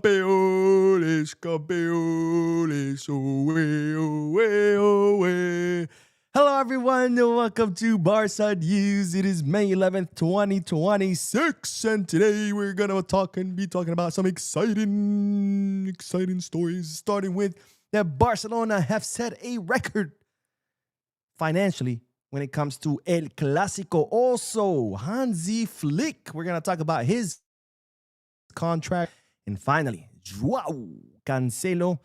Campeones, campeones, oe, oe, oe. Hello, everyone, and welcome to Barça News. It is May 11th, 2026, and today we're gonna be talking about some exciting stories. Starting with that Barcelona have set a record financially when it comes to El Clasico. Also, Hansi Flick, we're gonna talk about his contract. And finally, Joao Cancelo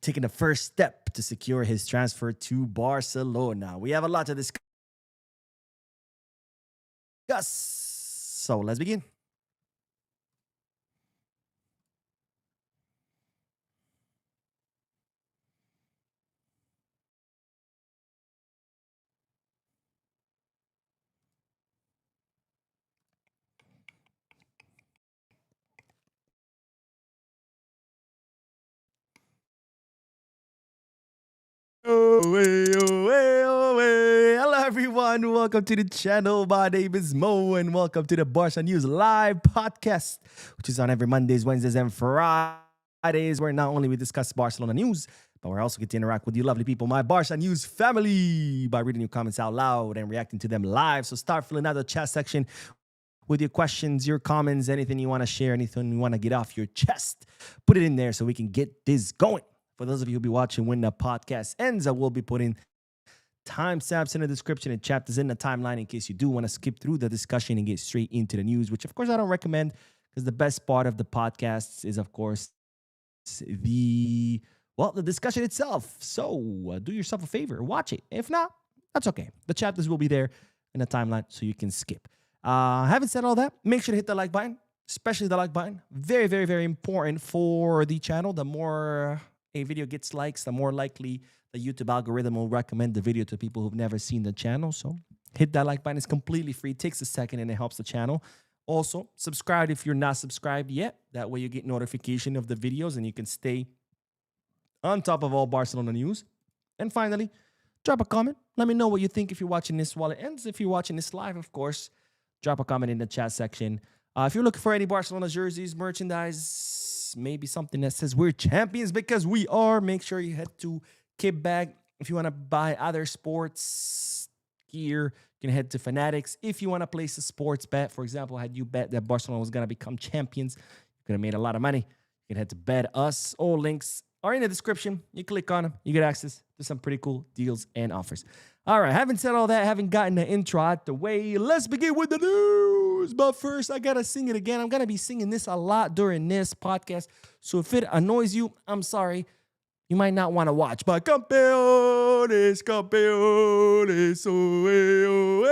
taking the first step to secure his transfer to Barcelona. We have a lot to discuss, so let's begin. Hello, everyone. Welcome to the channel. My name is Mo, and welcome to the Barça News live podcast, which is on every Mondays, Wednesdays, and Fridays, where not only we discuss Barcelona news, but we're also get to interact with you lovely people, my Barça News family, by reading your comments out loud and reacting to them live. So start filling out the chat section with your questions, your comments, anything you want to share, anything you want to get off your chest. Put it in there so we can get this going. For those of you who'll be watching when the podcast ends, I will be putting timestamps in the description and chapters in the timeline in case you do want to skip through the discussion and get straight into the news, which of course I don't recommend, because the best part of the podcasts is of course the discussion itself. So do yourself a favor, watch it. If not, that's okay. The chapters will be there in the timeline so you can skip. Having said all that, make sure to hit the like button, especially the like button. Very, very, very important for the channel. The more a video gets likes, the more likely the YouTube algorithm will recommend the video to people who've never seen the channel. So hit that like button. It's completely free. It takes a second and it helps the channel. Also, subscribe if you're not subscribed yet. That way you get notification of the videos and you can stay on top of all Barcelona news. And finally, drop a comment. Let me know what you think if you're watching this while it ends. If you're watching this live, of course, drop a comment in the chat section. If you're looking for any Barcelona jerseys, merchandise, maybe something that says we're champions, because we are, make sure you head to Kickback. If you want to buy other sports gear, you can head to Fanatics. If you want to place a sports bet, for example, had you bet that Barcelona was going to become champions, you could have made a lot of money. You can head to Bet Us. All links are in the description. You click on them, you get access to some pretty cool deals and offers. All right, having said all that, having gotten the intro out the way, let's begin with the news. But first, I got to sing it again. I'm going to be singing this a lot during this podcast. So if it annoys you, I'm sorry. You might not want to watch. But campeones, campeones, oe, oe,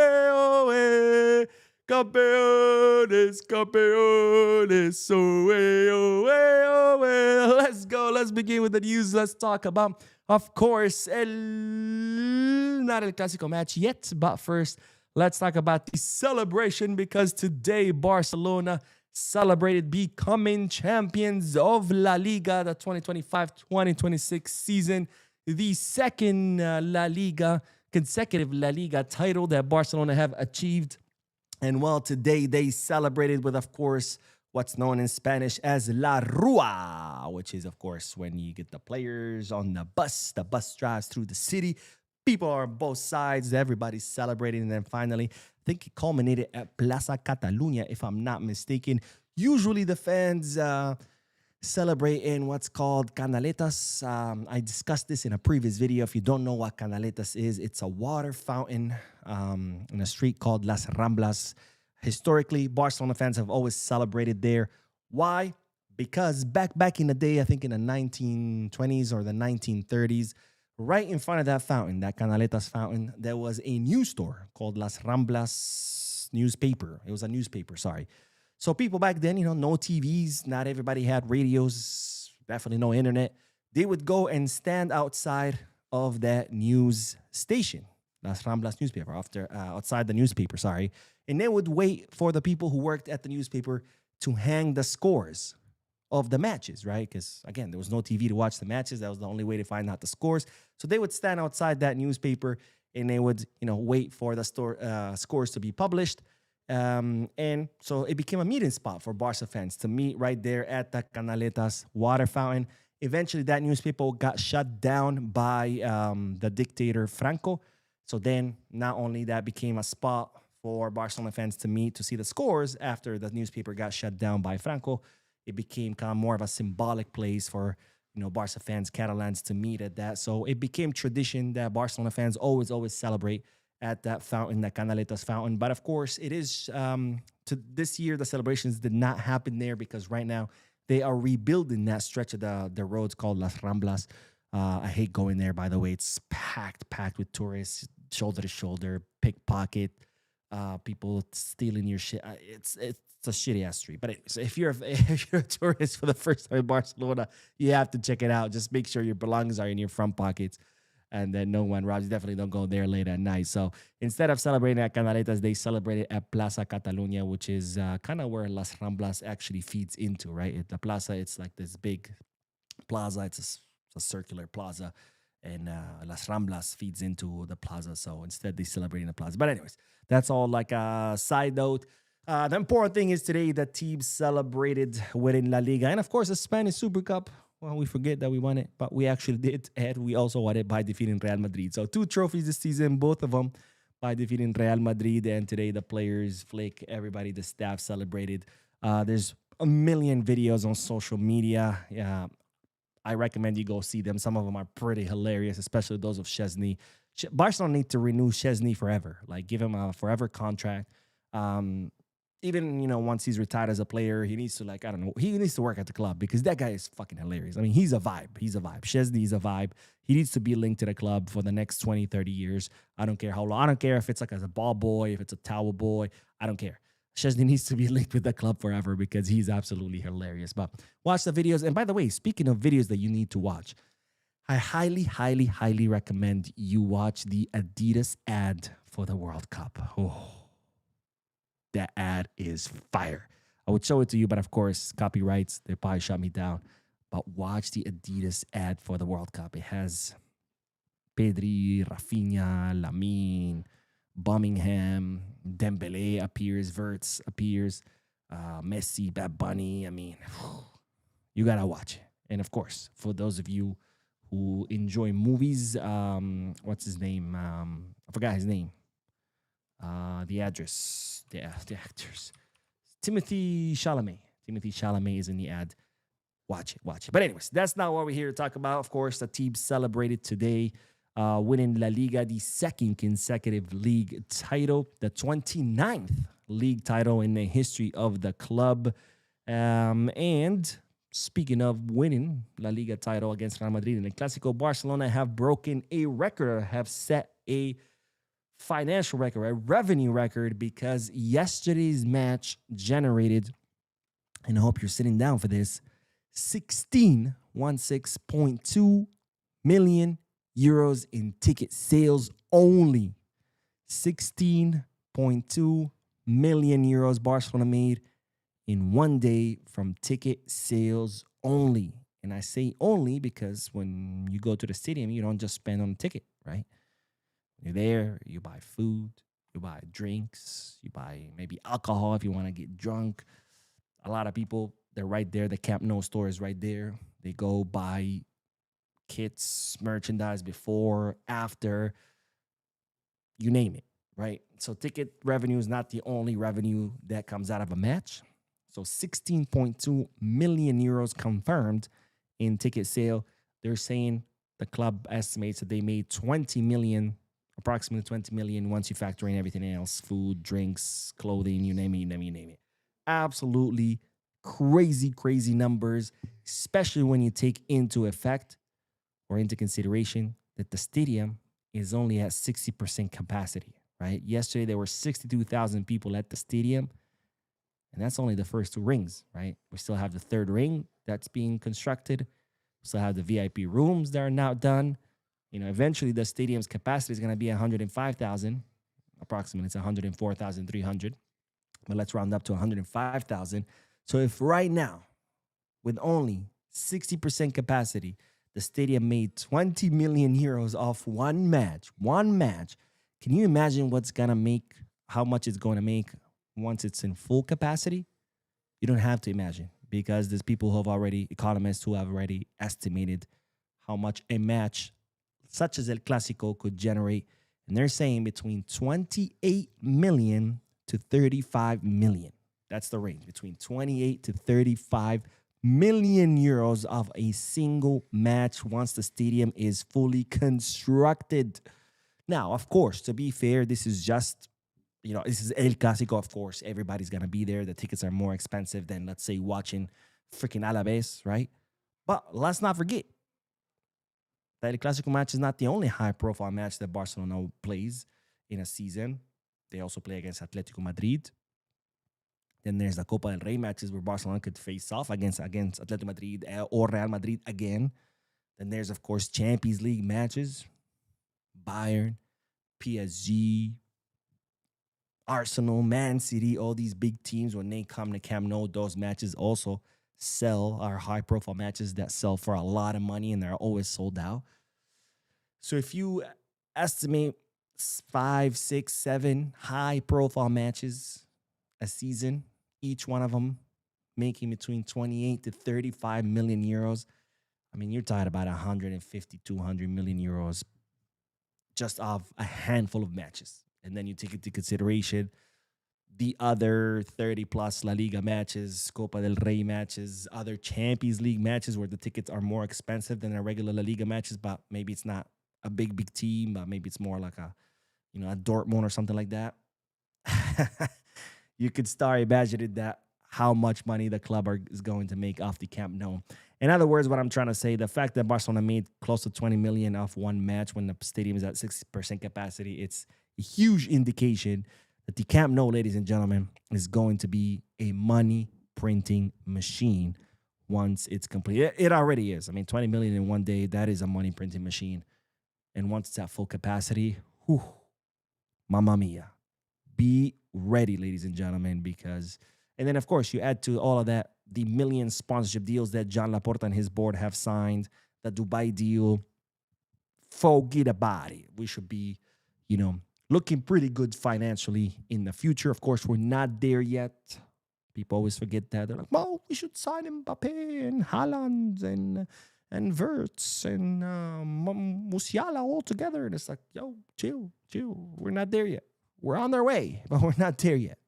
oe. Campeones, campeones, oe, oe, oe. Let's go. Let's begin with the news. Let's talk about, of course, not El Clasico match yet, but first, let's talk about the celebration, because today Barcelona celebrated becoming champions of La Liga, the 2025-2026 season, the second consecutive La Liga title that Barcelona have achieved. And well, today they celebrated with, of course, what's known in Spanish as La Rua, which is, of course, when you get the players on the bus drives through the city. People are on both sides. Everybody's celebrating. And then finally, I think it culminated at Plaza Catalunya, if I'm not mistaken. Usually the fans celebrate in what's called canaletas. I discussed this in a previous video. If you don't know what canaletas is, it's a water fountain in a street called Las Ramblas. Historically, Barcelona fans have always celebrated there. Why? Because back in the day, I think in the 1920s or the 1930s, right in front of that fountain, that Canaletas fountain, there was a news store called Las Ramblas newspaper. It was a newspaper, sorry. So people back then, no TVs, not everybody had radios, definitely no internet. They would go and stand outside of that news station, Las Ramblas newspaper, outside the newspaper, sorry. And they would wait for the people who worked at the newspaper to hang the scores of the matches, right? Because, again, there was no TV to watch the matches. That was the only way to find out the scores. So they would stand outside that newspaper and they would, wait for the scores to be published. And so it became a meeting spot for Barca fans to meet right there at the Canaletas water fountain. Eventually, that newspaper got shut down by the dictator Franco. So then, not only that became a spot for Barcelona fans to meet to see the scores after the newspaper got shut down by Franco, it became kind of more of a symbolic place for Barca fans, Catalans to meet at that. So it became tradition that Barcelona fans always celebrate at that fountain, the Canaletas fountain. But of course, it is to this year the celebrations did not happen there because right now they are rebuilding that stretch of the roads called Las Ramblas. I hate going there, by the way. It's packed with tourists, shoulder to shoulder, pickpocket, people stealing your shit. It's a shitty ass street. But anyways, if you're a tourist for the first time in Barcelona, you have to check it out. Just make sure your belongings are in your front pockets and then no one robs. You definitely don't go there late at night. So instead of celebrating at Canaletas, they celebrated at Plaza Catalunya, which is kind of where Las Ramblas actually feeds into, right? The plaza, it's like this big plaza. It's a circular plaza. And Las Ramblas feeds into the plaza. So instead, they celebrate in the plaza. But anyways, that's all like a side note. The important thing is today the team celebrated winning La Liga. And of course, the Spanish Super Cup. Well, we forget that we won it, but we actually did. And we also won it by defeating Real Madrid. So 2 trophies this season, both of them by defeating Real Madrid. And today the players, Flick, everybody, the staff celebrated. There's a million videos on social media. I recommend you go see them. Some of them are pretty hilarious, especially those of Szczesny. Barcelona need to renew Szczesny forever. Like, give him a forever contract. Even, once he's retired as a player, he needs to, he needs to work at the club because that guy is fucking hilarious. I mean, he's a vibe. Szczesny is a vibe. He needs to be linked to the club for the next 20, 30 years. I don't care how long. I don't care if it's like as a ball boy, if it's a towel boy. I don't care. Szczesny needs to be linked with the club forever because he's absolutely hilarious. But watch the videos. And by the way, speaking of videos that you need to watch, I highly recommend you watch the Adidas ad for the World Cup. Oh, that ad is fire. I would show it to you, but of course, copyrights, they probably shut me down. But watch the Adidas ad for the World Cup. It has Pedri, Rafinha, Lamine, Birmingham, Dembele appears, Verts appears, Messi, Bad Bunny. I mean, you got to watch it. And of course, for those of you who enjoy movies, what's his name? I forgot his name. The actors. Timothy Chalamet. Timothy Chalamet is in the ad. Watch it. But anyways, that's not what we're here to talk about. Of course, the team celebrated today, winning La Liga, the second consecutive league title, the 29th league title in the history of the club. And speaking of winning La Liga title against Real Madrid in the Clasico, Barcelona have broken a record, have set a financial record, a revenue record, because yesterday's match generated, and I hope you're sitting down for this, 16.2 million euros in ticket sales only. 16.2 million euros Barcelona made in one day from ticket sales only. And I say only because when you go to the stadium, you don't just spend on a ticket, right? You're there, you buy food, you buy drinks, you buy maybe alcohol if you want to get drunk. A lot of people, they're right there. The Camp Nou store is right there. They go buy kits, merchandise before, after, you name it, right? So ticket revenue is not the only revenue that comes out of a match. So 16.2 million euros confirmed in ticket sale. They're saying the club estimates that they made 20 million, approximately 20 million once you factor in everything else, food, drinks, clothing, you name it. Absolutely crazy numbers, especially when you take into effect or into consideration that the stadium is only at 60% capacity, right? Yesterday, there were 62,000 people at the stadium, and that's only the first 2 rings, right? We still have the 3rd ring that's being constructed. We still have the VIP rooms that are now done. Eventually the stadium's capacity is going to be 105,000. Approximately, it's 104,300. But let's round up to 105,000. So if right now, with only 60% capacity, the stadium made 20 million euros off one match, can you imagine how much it's going to make once it's in full capacity, you don't have to imagine, because there's people who have already, economists who have already estimated how much a match such as El Clasico could generate. And they're saying between 28 million to 35 million. That's the range, between 28 to 35 million euros of a single match once the stadium is fully constructed. Now, of course, to be fair, this is just, this is El Clasico, of course. Everybody's going to be there. The tickets are more expensive than, let's say, watching freaking Alaves, right? But let's not forget that El Clasico match is not the only high-profile match that Barcelona plays in a season. They also play against Atletico Madrid. Then there's the Copa del Rey matches where Barcelona could face off against Atletico Madrid or Real Madrid again. Then there's, of course, Champions League matches. Bayern, PSG, Arsenal, Man City, all these big teams, when they come to Camp Nou, those matches also sell, are high-profile matches that sell for a lot of money, and they're always sold out. So if you estimate 5, 6, 7 high-profile matches a season, each one of them making between 28 to 35 million euros, I mean, you're talking about 150, 200 million euros just off a handful of matches. And then you take into consideration the other 30-plus La Liga matches, Copa del Rey matches, other Champions League matches where the tickets are more expensive than the regular La Liga matches, but maybe it's not a big team, but maybe it's more like a Dortmund or something like that. You could start imagining that how much money the club is going to make off the Camp Nou. In other words, what I'm trying to say, the fact that Barcelona made close to 20 million off one match when the stadium is at 60% capacity, it's a huge indication that the Camp Nou, ladies and gentlemen, is going to be a money printing machine once it's complete. It already is. I mean, 20 million in one day, that is a money printing machine. And once it's at full capacity, whew, mamma mia. Be ready, ladies and gentlemen, because, and then of course you add to all of that the million sponsorship deals that John Laporta and his board have signed, the Dubai deal. Forget about it. We should be, looking pretty good financially in the future. Of course, we're not there yet. People always forget that. They're like, well, we should sign Mbappe and Haaland and Wirtz and Musiala all together. And it's like, yo, chill. We're not there yet. We're on their way, but we're not there yet.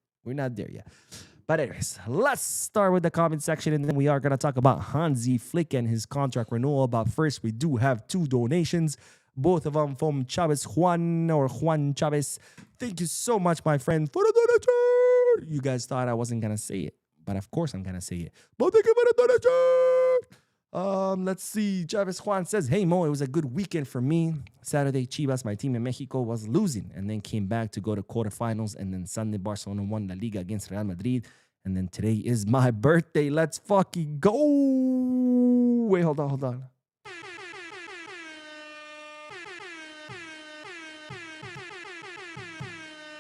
But anyways, let's start with the comment section, and then we are going to talk about Hansi Flick and his contract renewal. But first, we do have 2 donations, both of them from Juan Chavez. Thank you so much, my friend, for the donation. You guys thought I wasn't going to say it, but of course I'm going to say it. But thank you for the donation. Let's see. Chavez Juan says, hey, Mo, it was a good weekend for me. Saturday, Chivas, my team in Mexico, was losing and then came back to go to quarterfinals. And then Sunday, Barcelona won La Liga against Real Madrid. And then today is my birthday. Let's fucking go. Wait, hold on.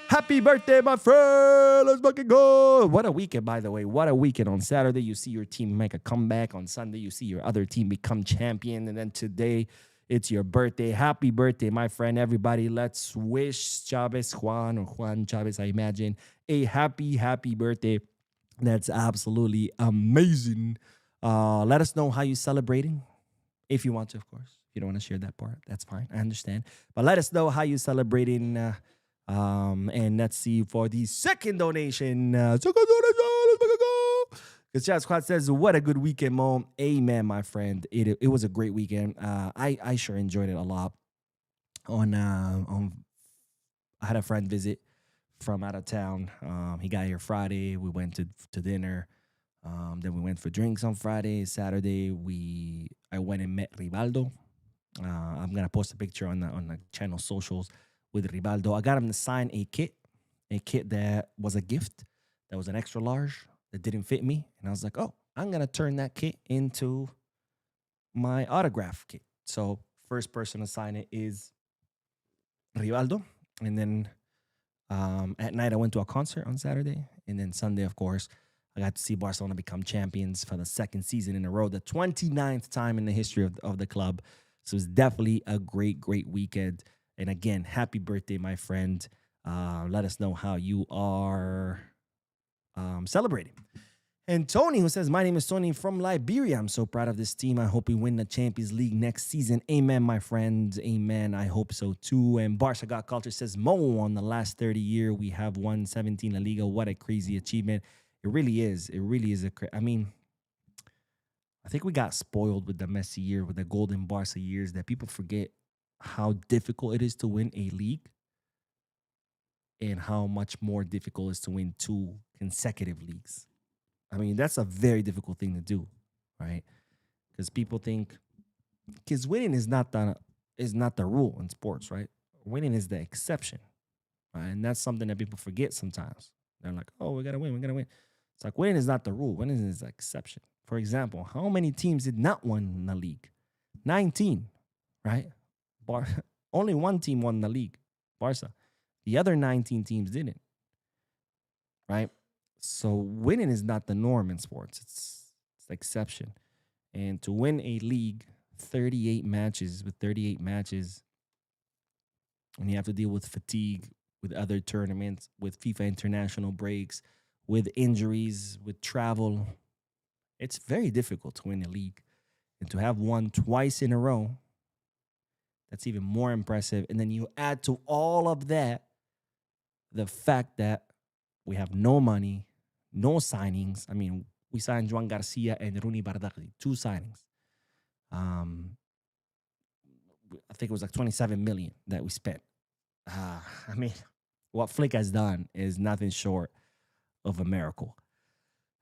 Happy birthday, my friend. Let's fucking go. What a weekend, by the way. What a weekend. On Saturday, you see your team make a comeback. On Sunday, you see your other team become champion. And then today, it's your birthday. Happy birthday, my friend. Everybody, let's wish Chavez Juan, or Juan Chavez, I imagine, a happy birthday. That's absolutely amazing. Let us know how you're celebrating. If you want to, of course. If you don't want to share that part, that's fine. I understand. But let us know how you're celebrating. And let's see for the second donation. Let's go. Because Chad Squad says, what a good weekend, Mo. Amen, my friend. It was a great weekend. I sure enjoyed it a lot. I had a friend visit from out of town. He got here Friday. We went to dinner. Then we went for drinks on Friday. Saturday, I went and met Rivaldo. I'm gonna post a picture on the channel socials with Rivaldo. I got him to sign a kit that was a gift, that was an extra large, that didn't fit me. And I was like, oh, I'm going to turn that kit into my autograph kit. So first person to sign it is Rivaldo. And then at night, I went to a concert on Saturday. And then Sunday, of course, I got to see Barcelona become champions for the second season in a row, the 29th time in the history of the club. So it was definitely a great weekend. And again, happy birthday, my friend. Let us know how you are celebrating. And Tony, who says, my name is Tony from Liberia. I'm so proud of this team. I hope we win the Champions League next season. Amen, my friends. Amen. I hope so too. And Barca Got Culture says, Mo, on the last 30 year, we have won 17 La Liga. What a crazy achievement. It really is. It really is. I think we got spoiled with the Messi year, with the golden Barca years, that people forget how difficult it is to win a league and how much more difficult it is to win 2 consecutive leagues. I mean, that's a very difficult thing to do, right? Because people think, because winning is not the rule in sports, right? Winning is the exception, right? And that's something that people forget sometimes. They're like, oh, we gotta win. It's like winning is not the rule. Winning is the exception. For example, how many teams did not win the league? 19, right? Only one team won the league, Barca. The other 19 teams didn't, right? So winning is not the norm in sports. It's the exception. And to win a league, 38 matches, and you have to deal with fatigue, with other tournaments, with FIFA international breaks, with injuries, with travel, it's very difficult to win a league. And to have won twice in a row, that's even more impressive. And then you add to all of that the fact that we have no money, no signings. I mean, we signed Joan Garcia and Rooney Bardagli, 2 signings. I think it was like 27 million that we spent. I mean, what Flick has done is nothing short of a miracle.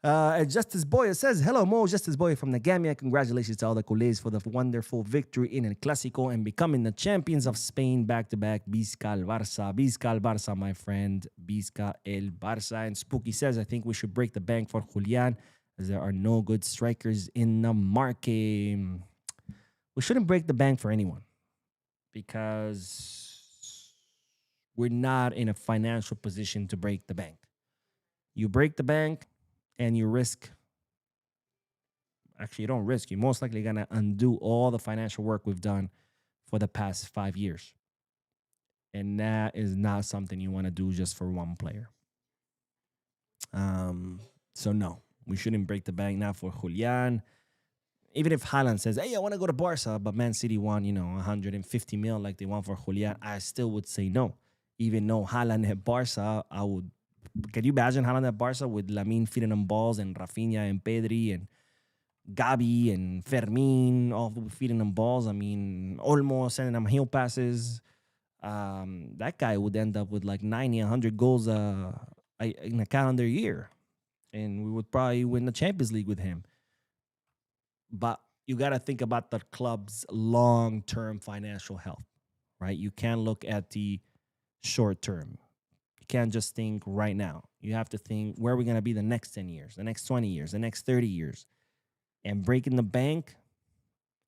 And Justice Boy says, hello, Mo, Justice Boy from the Gambia. Congratulations to all the Culés for the wonderful victory in El Clasico and becoming the champions of Spain back-to-back. Visca el Barça, my friend. Visca el Barça. And Spooky says, I think we should break the bank for Julian, as there are no good strikers in the market. We shouldn't break the bank for anyone because we're not in a financial position to break the bank. You break the bank, and you risk, actually you don't risk, you're most likely going to undo all the financial work we've done for the past 5 years. And that is not something you want to do just for one player. So no, we shouldn't break the bank now for Julian. Even if Haaland says, hey, I want to go to Barca, but Man City won, 150 mil like they want for Julian, I still would say no. Even though Haaland at Barca, can you imagine Haaland at Barca with Lamine feeding them balls and Rafinha and Pedri and Gabi and Fermin all feeding them balls? I mean, Olmo sending them heel passes. That guy would end up with like 90, 100 goals in a calendar year. And we would probably win the Champions League with him. But you got to think about the club's long-term financial health, right? You can't look at the short term. You can't just think right now. You have to think, where are we going to be the next 10 years, the next 20 years, the next 30 years? And breaking the bank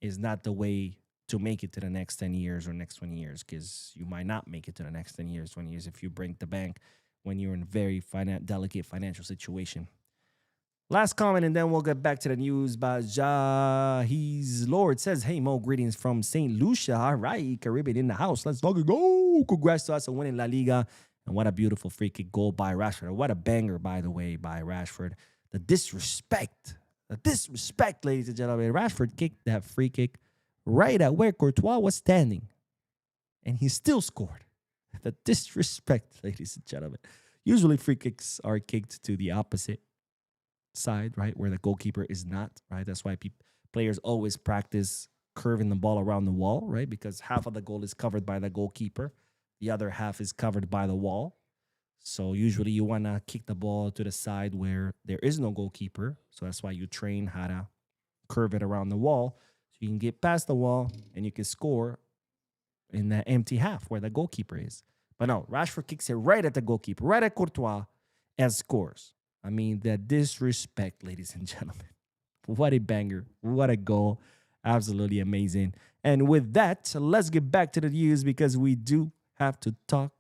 is not the way to make it to the next 10 years or next 20 years, because you might not make it to the next 10 years, 20 years if you break the bank when you're in a very delicate financial situation. Last comment, and then we'll get back to the news. But He's Lord says, hey, Mo, greetings from St. Lucia. All right, Caribbean in the house. Let's fucking go. Congrats to us on winning La Liga. And what a beautiful free kick goal by Rashford. What a banger, by the way, by Rashford. The disrespect, ladies and gentlemen. Rashford kicked that free kick right at where Courtois was standing. And he still scored. The disrespect, ladies and gentlemen. Usually free kicks are kicked to the opposite side, right, where the goalkeeper is not, right? That's why players always practice curving the ball around the wall, right? Because half of the goal is covered by the goalkeeper. The other half is covered by the wall. So usually you want to kick the ball to the side where there is no goalkeeper. So that's why you train how to curve it around the wall. So you can get past the wall and you can score in that empty half where the goalkeeper is. But no, Rashford kicks it right at the goalkeeper, right at Courtois, and scores. I mean, the disrespect, ladies and gentlemen. What a banger. What a goal. Absolutely amazing. And with that, let's get back to the news, because we do have to talk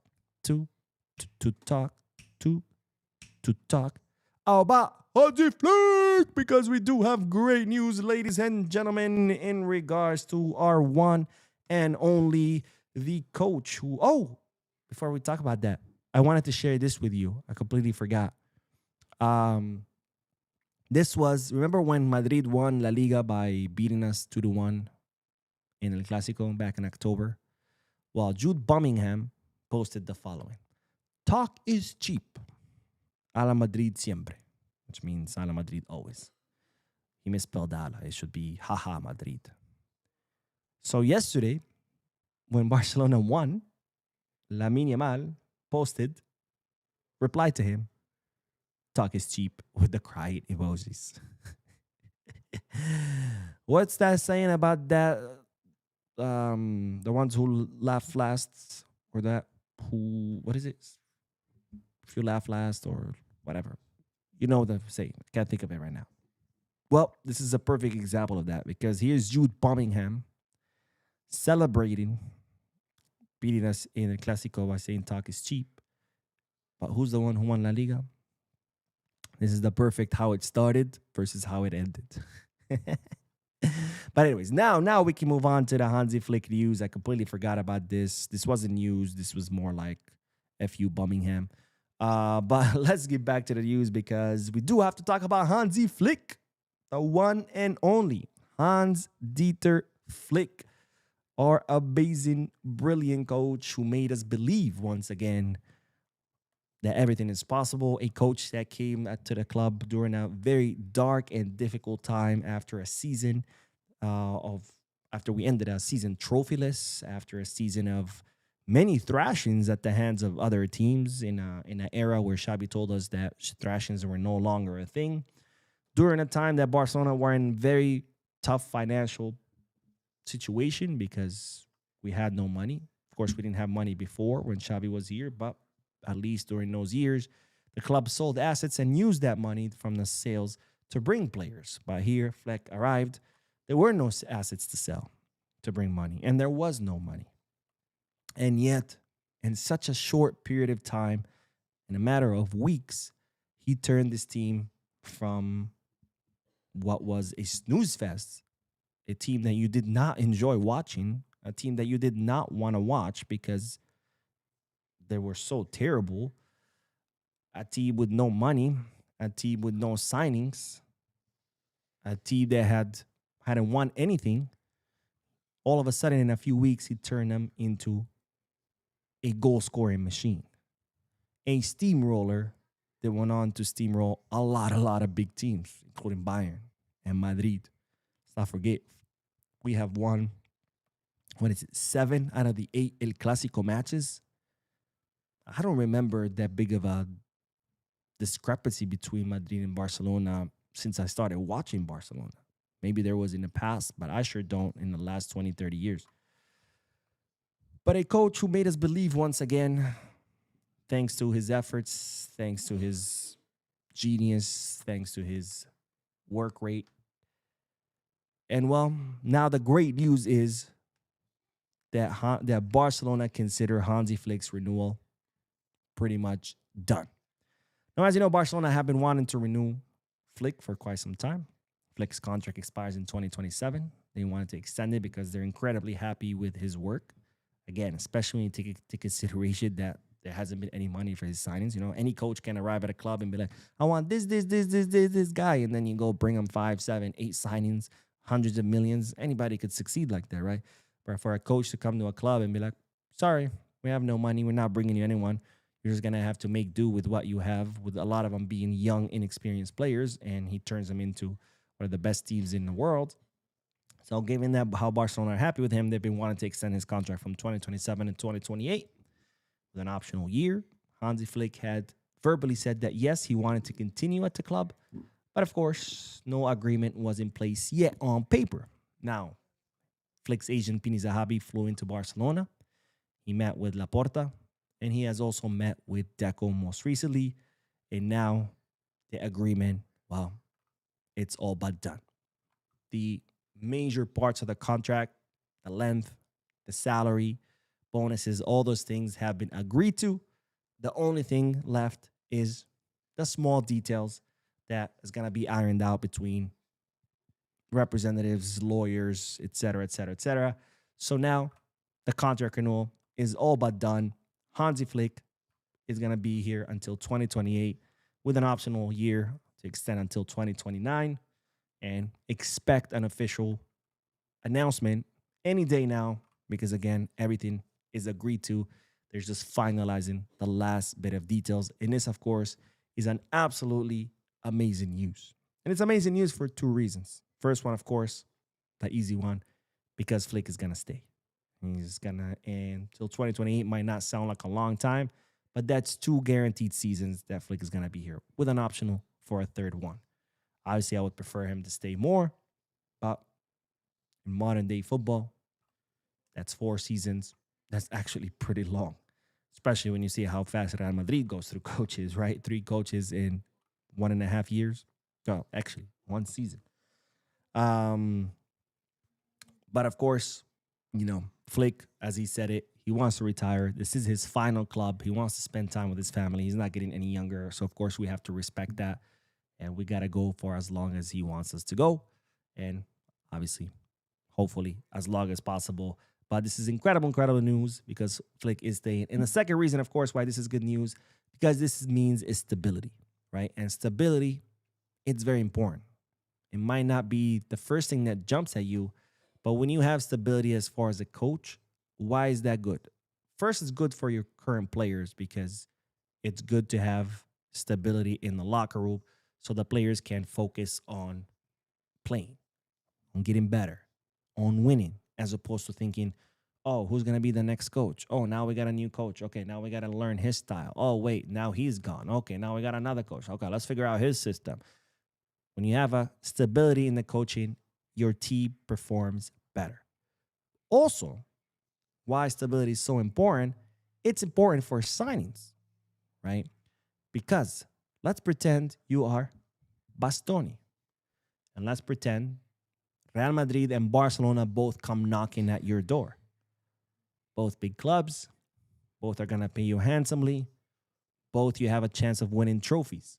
about Hansi Flick, because we do have great news, ladies and gentlemen, in regards to our one and only, the coach who, before we talk about that, I wanted to share this with you. I completely forgot. Um, this was, remember when Madrid won La Liga by beating us 2-1 in El Clasico back in October? Well, Jude Bellingham posted the following: "Talk is cheap. A la Madrid siempre," which means a la Madrid always. He misspelled a la. It should be haha Madrid. So yesterday, when Barcelona won, Lamine Yamal posted, replied to him, "Talk is cheap," with the crying emojis. What's that saying about that? The ones who laugh last, or that who, what is it? If you laugh last, or whatever. You know the saying. I can't think of it right now. Well, this is a perfect example of that, because here's Jude Bellingham celebrating beating us in the Clasico by saying talk is cheap. But who's the one who won La Liga? This is the perfect how it started versus how it ended. But anyways, now we can move on to the Hansi Flick news. I completely forgot about this. This wasn't news. This was more like FU Birmingham. But let's get back to the news, because we do have to talk about Hansi Flick, the one and only Hans Dieter Flick, our amazing, brilliant coach who made us believe once again that everything is possible. A coach that came to the club during a very dark and difficult time after a season after we ended a season trophyless, after a season of many thrashings at the hands of other teams in an era where Xabi told us that thrashings were no longer a thing. During a time that Barcelona were in very tough financial situation because we had no money. Of course, we didn't have money before when Xabi was here, but at least during those years, the club sold assets and used that money from the sales to bring players. But here, Fleck arrived. There were no assets to sell to bring money, and there was no money. And yet, in such a short period of time, in a matter of weeks, he turned this team from what was a snooze fest, a team that you did not enjoy watching, a team that you did not want to watch because they were so terrible, a team with no money, a team with no signings, a team that hadn't won anything. All of a sudden, in a few weeks, he turned them into a goal-scoring machine, a steamroller that went on to steamroll a lot of big teams, including Bayern and Madrid. Let's not forget, we have won, 7 out of the 8 El Clasico matches. I don't remember that big of a discrepancy between Madrid and Barcelona since I started watching Barcelona. Maybe there was in the past, but I sure don't in the last 20, 30 years. But a coach who made us believe once again, thanks to his efforts, thanks to his genius, thanks to his work rate. And well, now the great news is that Barcelona consider Hansi Flick's renewal pretty much done. Now, as you know, Barcelona have been wanting to renew Flick for quite some time. Flick's contract expires in 2027. They wanted to extend it because they're incredibly happy with his work. Again, especially when you take into consideration that there hasn't been any money for his signings. You know, any coach can arrive at a club and be like, I want this guy. And then you go bring him 5, 7, 8 signings, hundreds of millions. Anybody could succeed like that, right? But for a coach to come to a club and be like, sorry, we have no money. We're not bringing you anyone. You're just going to have to make do with what you have, with a lot of them being young, inexperienced players. And he turns them into one of the best teams in the world. So given that how Barcelona are happy with him, they've been wanting to extend his contract from 2027 to 2028 with an optional year. Hansi Flick had verbally said that, yes, he wanted to continue at the club. But of course, no agreement was in place yet on paper. Now, Flick's agent, Pini Zahabi, flew into Barcelona. He met with Laporta, and he has also met with Deco most recently. And now the agreement, well, it's all but done. The major parts of the contract, the length, the salary, bonuses, all those things have been agreed to. The only thing left is the small details that is going to be ironed out between representatives, lawyers, etc., etc., etc. So now the contract renewal is all but done. Hansi Flick is going to be here until 2028 with an optional year to extend until 2029, and expect an official announcement any day now because, again, everything is agreed to. They're just finalizing the last bit of details. And this, of course, is an absolutely amazing news. And it's amazing news for two reasons. First one, of course, the easy one, because Flick is going to stay. He's going to, until 2028 might not sound like a long time, but that's two guaranteed seasons that Flick is going to be here with an optional for a third one. Obviously, I would prefer him to stay more, but in modern day football, that's 4 seasons. That's actually pretty long, especially when you see how fast Real Madrid goes through coaches, right? 3 coaches in 1.5 years. Oh, actually, 1 season. But of course, Flick, as he said it, he wants to retire. This is his final club. He wants to spend time with his family. He's not getting any younger. So, of course, we have to respect that. And we got to go for as long as he wants us to go. And obviously, hopefully, as long as possible. But this is incredible, incredible news because Flick is staying. And the second reason, of course, why this is good news, because this means is stability, right? And stability, it's very important. It might not be the first thing that jumps at you, but when you have stability as far as a coach, why is that good? First, it's good for your current players because it's good to have stability in the locker room so the players can focus on playing, on getting better, on winning, as opposed to thinking, oh, who's going to be the next coach? Oh, now we got a new coach. Okay, now we got to learn his style. Oh, wait, now he's gone. Okay, now we got another coach. Okay, let's figure out his system. When you have a stability in the coaching, your team performs better. Also, why stability is so important, it's important for signings, right? Because let's pretend you are Bastoni. And let's pretend Real Madrid and Barcelona both come knocking at your door. Both big clubs, both are going to pay you handsomely. Both you have a chance of winning trophies.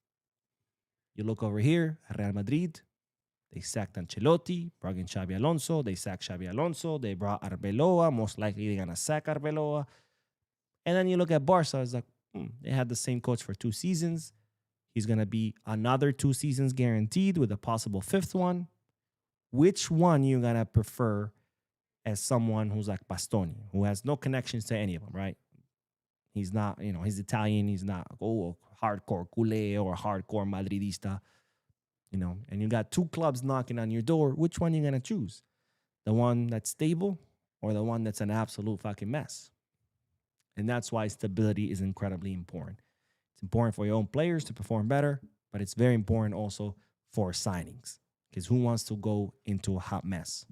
You look over here at Real Madrid, they sacked Ancelotti, brought in Xabi Alonso. They sacked Xabi Alonso. They brought Arbeloa. Most likely they're going to sack Arbeloa. And then you look at Barca, it's like, they had the same coach for 2 seasons. He's going to be another 2 seasons guaranteed with a possible 5th one. Which one you going to prefer as someone who's like Bastoni, who has no connections to any of them, right? He's not, he's Italian. He's not, hardcore culé or hardcore Madridista, and you got 2 clubs knocking on your door. Which one you going to choose? The one that's stable or the one that's an absolute fucking mess? And that's why stability is incredibly important. It's important for your own players to perform better, but it's very important also for signings. Because who wants to go into a hot mess?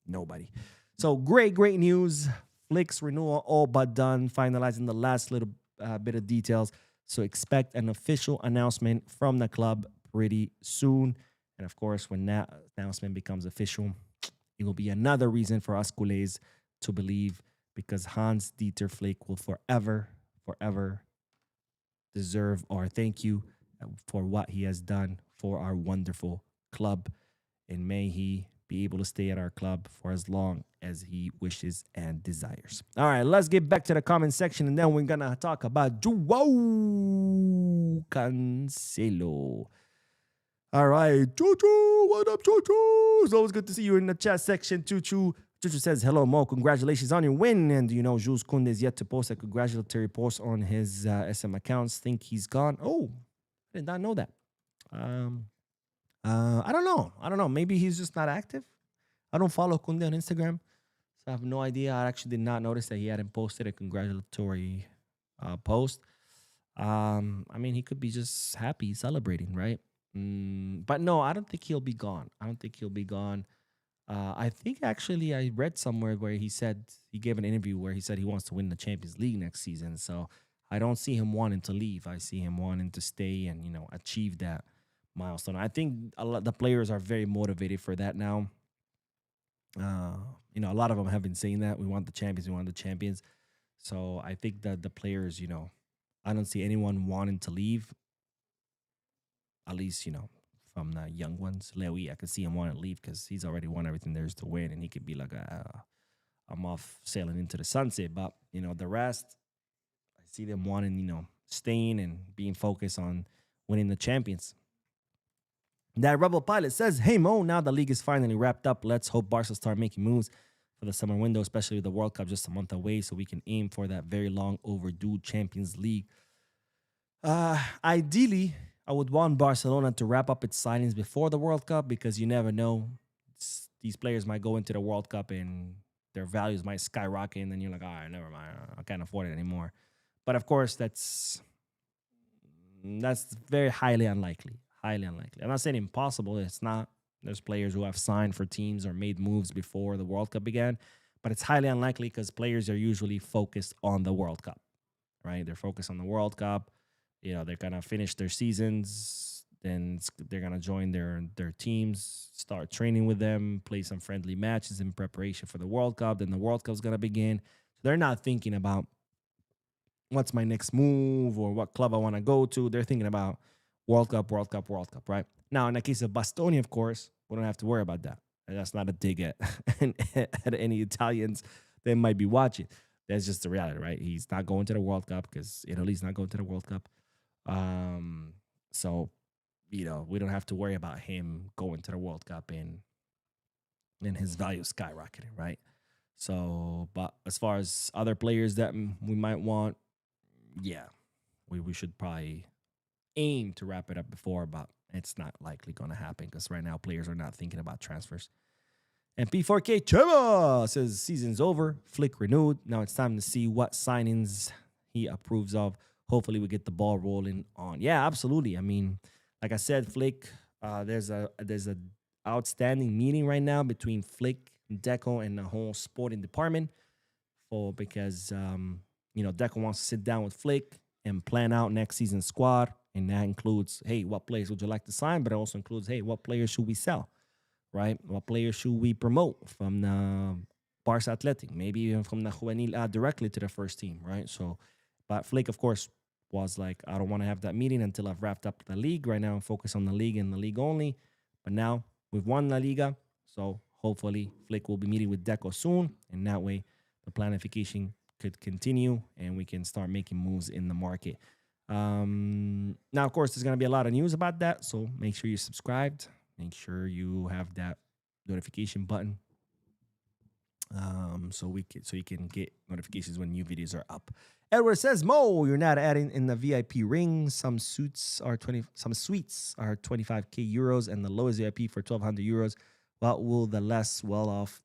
Nobody. So great news. Flick's renewal all but done, finalizing the last little bit of details. So expect an official announcement from the club pretty soon. And of course, when that announcement becomes official, it will be another reason for us culés to believe, because Hans-Dieter Flick will forever deserve our thank you for what he has done for our wonderful club. And may he be able to stay at our club for as long as he wishes and desires. All right, let's get back to the comment section, and then we're going to talk about Joao Cancelo. All right, Choo-choo, what up, Choo-choo? It's always good to see you in the chat section, Choo-choo. Choo-choo says, hello, Mo. Congratulations on your win. And, Jules Kunde is yet to post a congratulatory post on his SM accounts. Think he's gone. Oh, I did not know that. I don't know. Maybe he's just not active. I don't follow Kunde on Instagram, so I have no idea. I actually did not notice that he hadn't posted a congratulatory post. He could be just happy, celebrating, right? But no, I don't think he'll be gone. I think actually I read somewhere where he said, he gave an interview where he said he wants to win the Champions League next season. So I don't see him wanting to leave. I see him wanting to stay and, achieve that milestone. I think the players are very motivated for that now. A lot of them have been saying that we want the champions. So I think that the players, I don't see anyone wanting to leave. At least, from the young ones. Lewy, I could see him wanting to leave because he's already won everything there is to win, and he could be like, I'm off sailing into the sunset. But, the rest, I see them wanting, staying and being focused on winning the champions. That Rebel Pilot says, "Hey Mo, now the league is finally wrapped up. Let's hope Barca start making moves for the summer window, especially with the World Cup just a month away, so we can aim for that very long overdue Champions League." Ideally, I would want Barcelona to wrap up its signings before the World Cup because you never know. These players might go into the World Cup and their values might skyrocket, and then you're like, all right, never mind, I can't afford it anymore. But of course, that's very highly unlikely. Highly unlikely. I'm not saying impossible. It's not. There's players who have signed for teams or made moves before the World Cup began, but it's highly unlikely because players are usually focused on the World Cup, right? They're focused on the World Cup. They're gonna finish their seasons, then they're gonna join their teams, start training with them, play some friendly matches in preparation for the World Cup. Then the World Cup's gonna begin. So they're not thinking about what's my next move or what club I want to go to. They're thinking about World Cup, World Cup, World Cup, right? Now, in the case of Bastoni, of course, we don't have to worry about that. And that's not a dig at any Italians that might be watching. That's just the reality, right? He's not going to the World Cup because Italy's not going to the World Cup. So, we don't have to worry about him going to the World Cup and his value skyrocketing, right? So, but as far as other players that we might want, yeah, we should probably aim to wrap it up before, but it's not likely going to happen because right now players are not thinking about transfers. And P4K Chema says season's over. Flick renewed. Now it's time to see what signings he approves of. Hopefully we get the ball rolling on. Yeah, absolutely. I mean, like I said, Flick, there's a outstanding meeting right now between Flick, Deco, and the whole sporting department because Deco wants to sit down with Flick and plan out next season's squad. And that includes, hey, what players would you like to sign? But it also includes, hey, what players should we sell, right? What players should we promote from the Barça Athletic? Maybe even from the Juvenil directly to the first team, right? So, but Flick, of course, was like, I don't want to have that meeting until I've wrapped up the league. Right now, I'm focused on the league and the league only. But now we've won La Liga. So hopefully Flick will be meeting with Deco soon. And that way the planification could continue and we can start making moves in the market. Now, of course, there's going to be a lot of news about that. So make sure you're subscribed. Make sure you have that notification button. So you can get notifications when new videos are up. Edward says, Mo, you're not adding in the VIP ring. Some suites are 25k euros, and the lowest VIP for 1,200 euros. What will the less well-off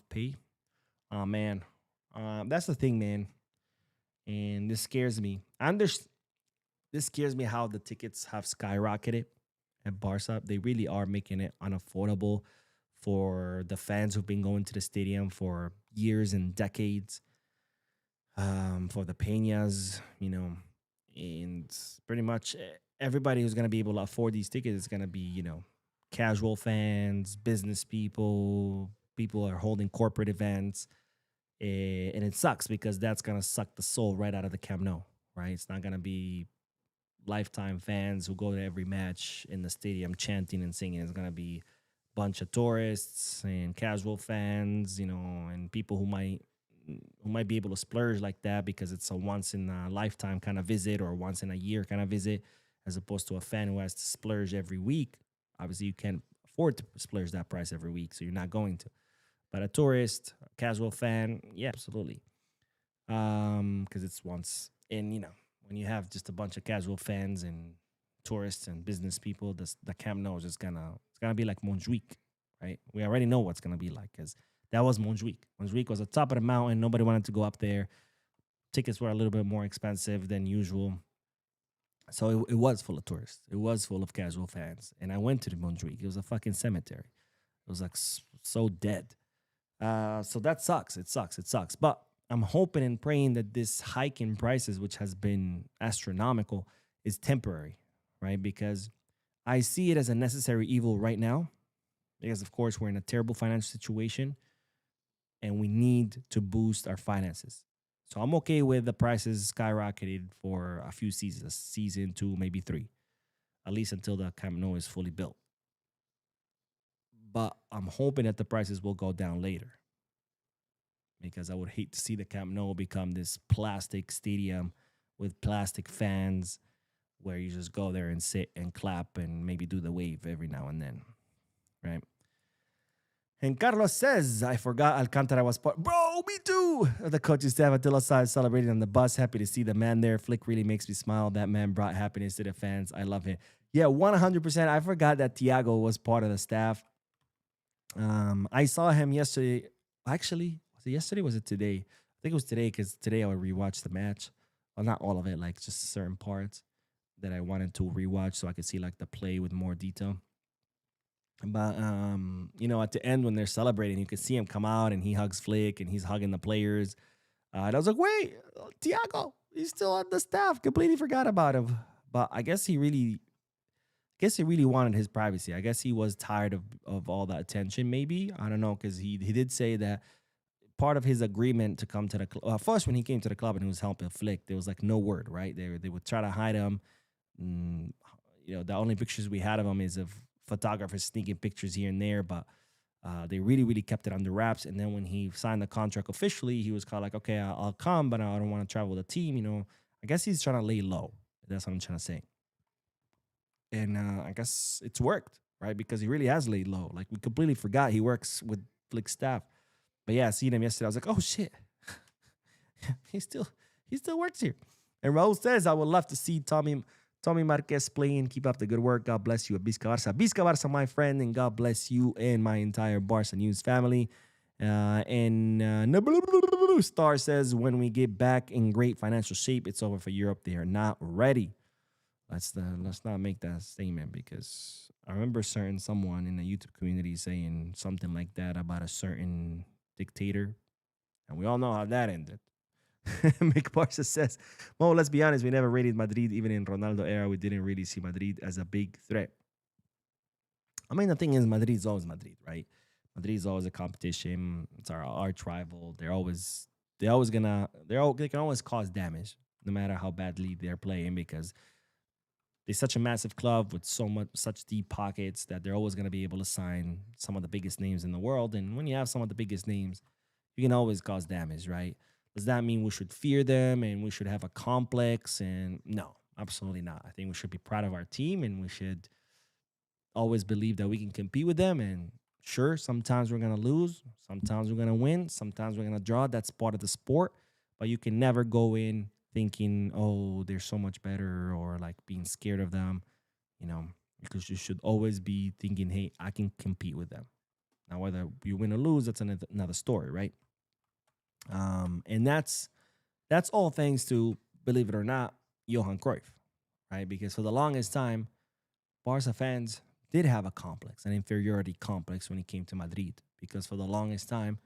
pay? Oh man, that's the thing, man. And this scares me. This scares me how the tickets have skyrocketed at Barca. They really are making it unaffordable for the fans who've been going to the stadium for years and decades. For the Peñas, and pretty much everybody who's going to be able to afford these tickets is going to be, casual fans, business people are holding corporate events. And it sucks because that's going to suck the soul right out of the Camp Nou, right? It's not going to be lifetime fans who go to every match in the stadium chanting and singing. It's going to be a bunch of tourists and casual fans, and people who might be able to splurge like that because it's a once in a lifetime kind of visit or once in a year kind of visit, as opposed to a fan who has to splurge every week. Obviously, you can't afford to splurge that price every week, so you're not going to. But a tourist, a casual fan, yeah, absolutely. Because it's once, and when you have just a bunch of casual fans and tourists and business people, the Camp Nou is just it's gonna be like Montjuic, right? We already know what's gonna be like because that was Montjuic. Montjuic was the top of the mountain. Nobody wanted to go up there. Tickets were a little bit more expensive than usual. So it was full of tourists. It was full of casual fans. And I went to the Montjuic. It was a fucking cemetery. It was like so dead. So that sucks. It sucks. But I'm hoping and praying that this hike in prices, which has been astronomical, is temporary, right? Because I see it as a necessary evil right now. Because, of course, we're in a terrible financial situation. And we need to boost our finances. So I'm okay with the prices skyrocketed for a few seasons, a season, 2, maybe 3, at least until the Camp Nou is fully built. But I'm hoping that the prices will go down later because I would hate to see the Camp Nou become this plastic stadium with plastic fans where you just go there and sit and clap and maybe do the wave every now and then, right? And Carlos says, I forgot Alcantara was part. Bro, me too. The coaching staff at Tilosai celebrating on the bus. Happy to see the man there. Flick really makes me smile. That man brought happiness to the fans. I love him. Yeah, 100%. I forgot that Thiago was part of the staff. I saw him yesterday. Actually, was it yesterday? Was it today? I think it was today because today I would rewatch the match. Well, not all of it, like just certain parts that I wanted to rewatch so I could see like the play with more detail. But at the end when they're celebrating, you can see him come out and he hugs Flick and he's hugging the players. And I was like, wait, Thiago, he's still on the staff. Completely forgot about him. But I guess he really wanted his privacy. I guess he was tired of all the attention. Maybe I don't know because he did say that part of his agreement to come to the club. First, when he came to the club and he was helping Flick, there was like no word, right? They would try to hide him. The only pictures we had of him is of photographers sneaking pictures here and there, but they really, really kept it under wraps. And then when he signed the contract officially, he was kind of like, okay, I'll come, but I don't want to travel with the team. I guess he's trying to lay low. That's what I'm trying to say. And I guess it's worked, right? Because he really has laid low. Like we completely forgot he works with Flick's staff. But yeah, seeing him yesterday, I was like, oh shit, he still works here. And Raul says, I would love to see Tommy Marquez playing. Keep up the good work. God bless you at Visca Barça. Visca Barça, my friend, and God bless you and my entire Barça News family. Star says, when we get back in great financial shape, it's over for Europe. They are not ready. Let's not make that statement because I remember someone in the YouTube community saying something like that about a certain dictator, and we all know how that ended. Mick Barca says, well, let's be honest, we never rated Madrid. Even in Ronaldo era, we didn't really see Madrid as a big threat. I mean, the thing is, Madrid's always Madrid, right? Madrid's always a competition. It's our arch rival. They can always cause damage, no matter how badly they're playing, because they're such a massive club with such deep pockets that they're always going to be able to sign some of the biggest names in the world. And when you have some of the biggest names, you can always cause damage, right? Does that mean we should fear them and we should have a complex? And no, absolutely not. I think we should be proud of our team and we should always believe that we can compete with them. And sure, sometimes we're going to lose. Sometimes we're going to win. Sometimes we're going to draw. That's part of the sport. But you can never go in thinking, oh, they're so much better, or like being scared of them, because you should always be thinking, hey, I can compete with them. Now, whether you win or lose, that's another story, right? And that's all thanks to, believe it or not, Johan Cruyff, right? Because for the longest time, Barca fans did have a complex, an inferiority complex when it came to Madrid. Because for the longest time,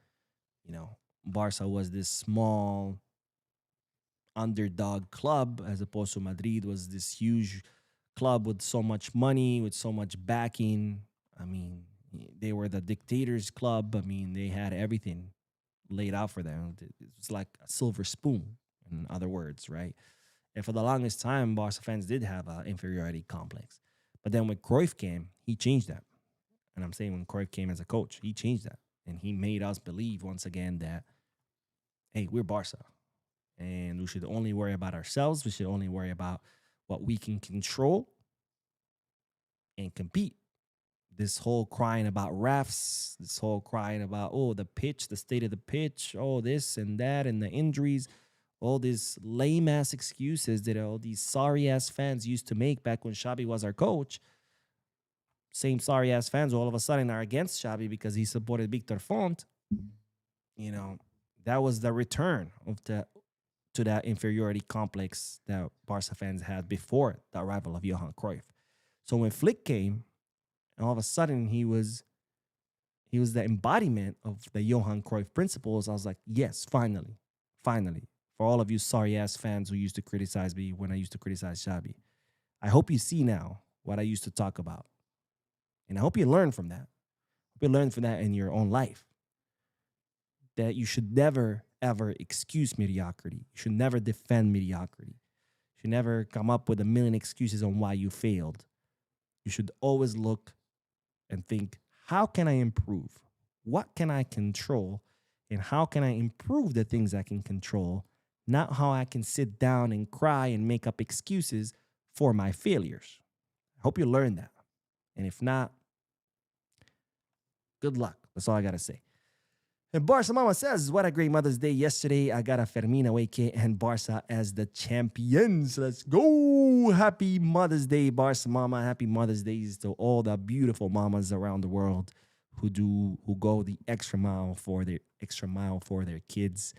Barca was this small underdog club, as opposed to Madrid was this huge club with so much money, with so much backing. I mean, they were the dictators club. I mean, they had everything laid out for them. It's like a silver spoon, in other words, right? And for the longest time, Barca fans did have an inferiority complex. But then when Cruyff came, he changed that. And I'm saying when Cruyff came as a coach, he changed that. And he made us believe once again that, hey, we're Barca. And we should only worry about ourselves. We should only worry about what we can control and compete. This whole crying about refs, this whole crying about, the pitch, the state of the pitch, this and that, and the injuries, all these lame-ass excuses that all these sorry-ass fans used to make back when Xabi was our coach. Same sorry-ass fans all of a sudden are against Xabi because he supported Victor Font. That was the return to that inferiority complex that Barca fans had before the arrival of Johan Cruyff. So when Flick came, and all of a sudden he was the embodiment of the Johan Cruyff principles, I was like, yes, finally. For all of you sorry-ass fans who used to criticize me when I used to criticize Xabi, I hope you see now what I used to talk about. And I hope you learn from that. I hope you learn from that in your own life. That you should never, ever excuse mediocrity. You should never defend mediocrity. You should never come up with a million excuses on why you failed. You should always look and think, how can I improve? What can I control? And how can I improve the things I can control? Not how I can sit down and cry and make up excuses for my failures. I hope you learned that. And if not, good luck. That's all I got to say. And Barca Mama says, what a great Mother's Day yesterday. I got a Fermina Wake and Barca as the champions. Let's go. Happy Mother's Day, Barca Mama. Happy Mother's Days to all the beautiful mamas around the world who go the extra mile for their kids.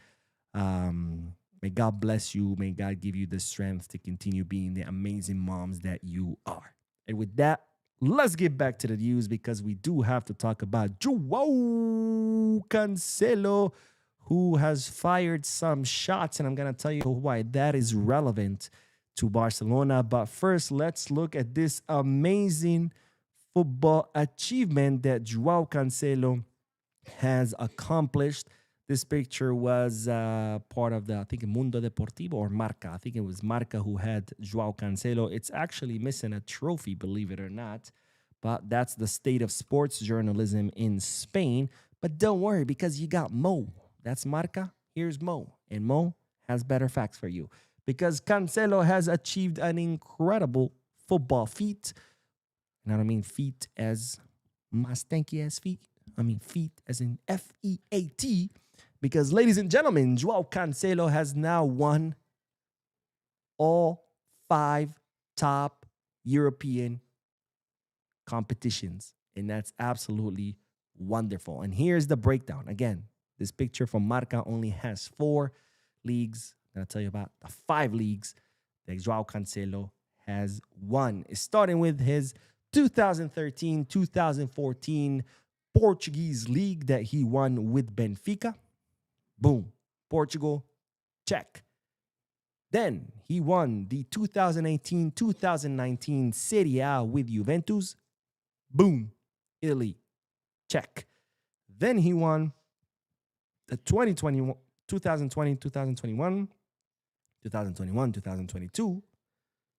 May God bless you. May God give you the strength to continue being the amazing moms that you are. And with that, let's get back to the news because we do have to talk about Joao Cancelo, who has fired some shots, and I'm going to tell you why that is relevant to Barcelona. But first, let's look at this amazing football achievement that Joao Cancelo has accomplished. This picture was part of the, I think, Mundo Deportivo or Marca. I think it was Marca who had Joao Cancelo. It's actually missing a trophy, believe it or not. But that's the state of sports journalism in Spain. But don't worry, because you got Mo. That's Marca. Here's Mo. And Mo has better facts for you. Because Cancelo has achieved an incredible football feat. And I don't mean feet as my stanky ass feet. I mean feet as in F-E-A-T. Because, ladies and gentlemen, Joao Cancelo has now won all 5 top European competitions. And that's absolutely wonderful. And here's the breakdown. Again, this picture from Marca only has 4 leagues. I'm going to tell you about the 5 leagues that Joao Cancelo has won. Starting with his 2013-2014 Portuguese league that he won with Benfica. Boom. Portugal, check. Then he won the 2018-2019 Serie A with Juventus. Boom. Italy, check. Then he won the 2020, 2021, 2022,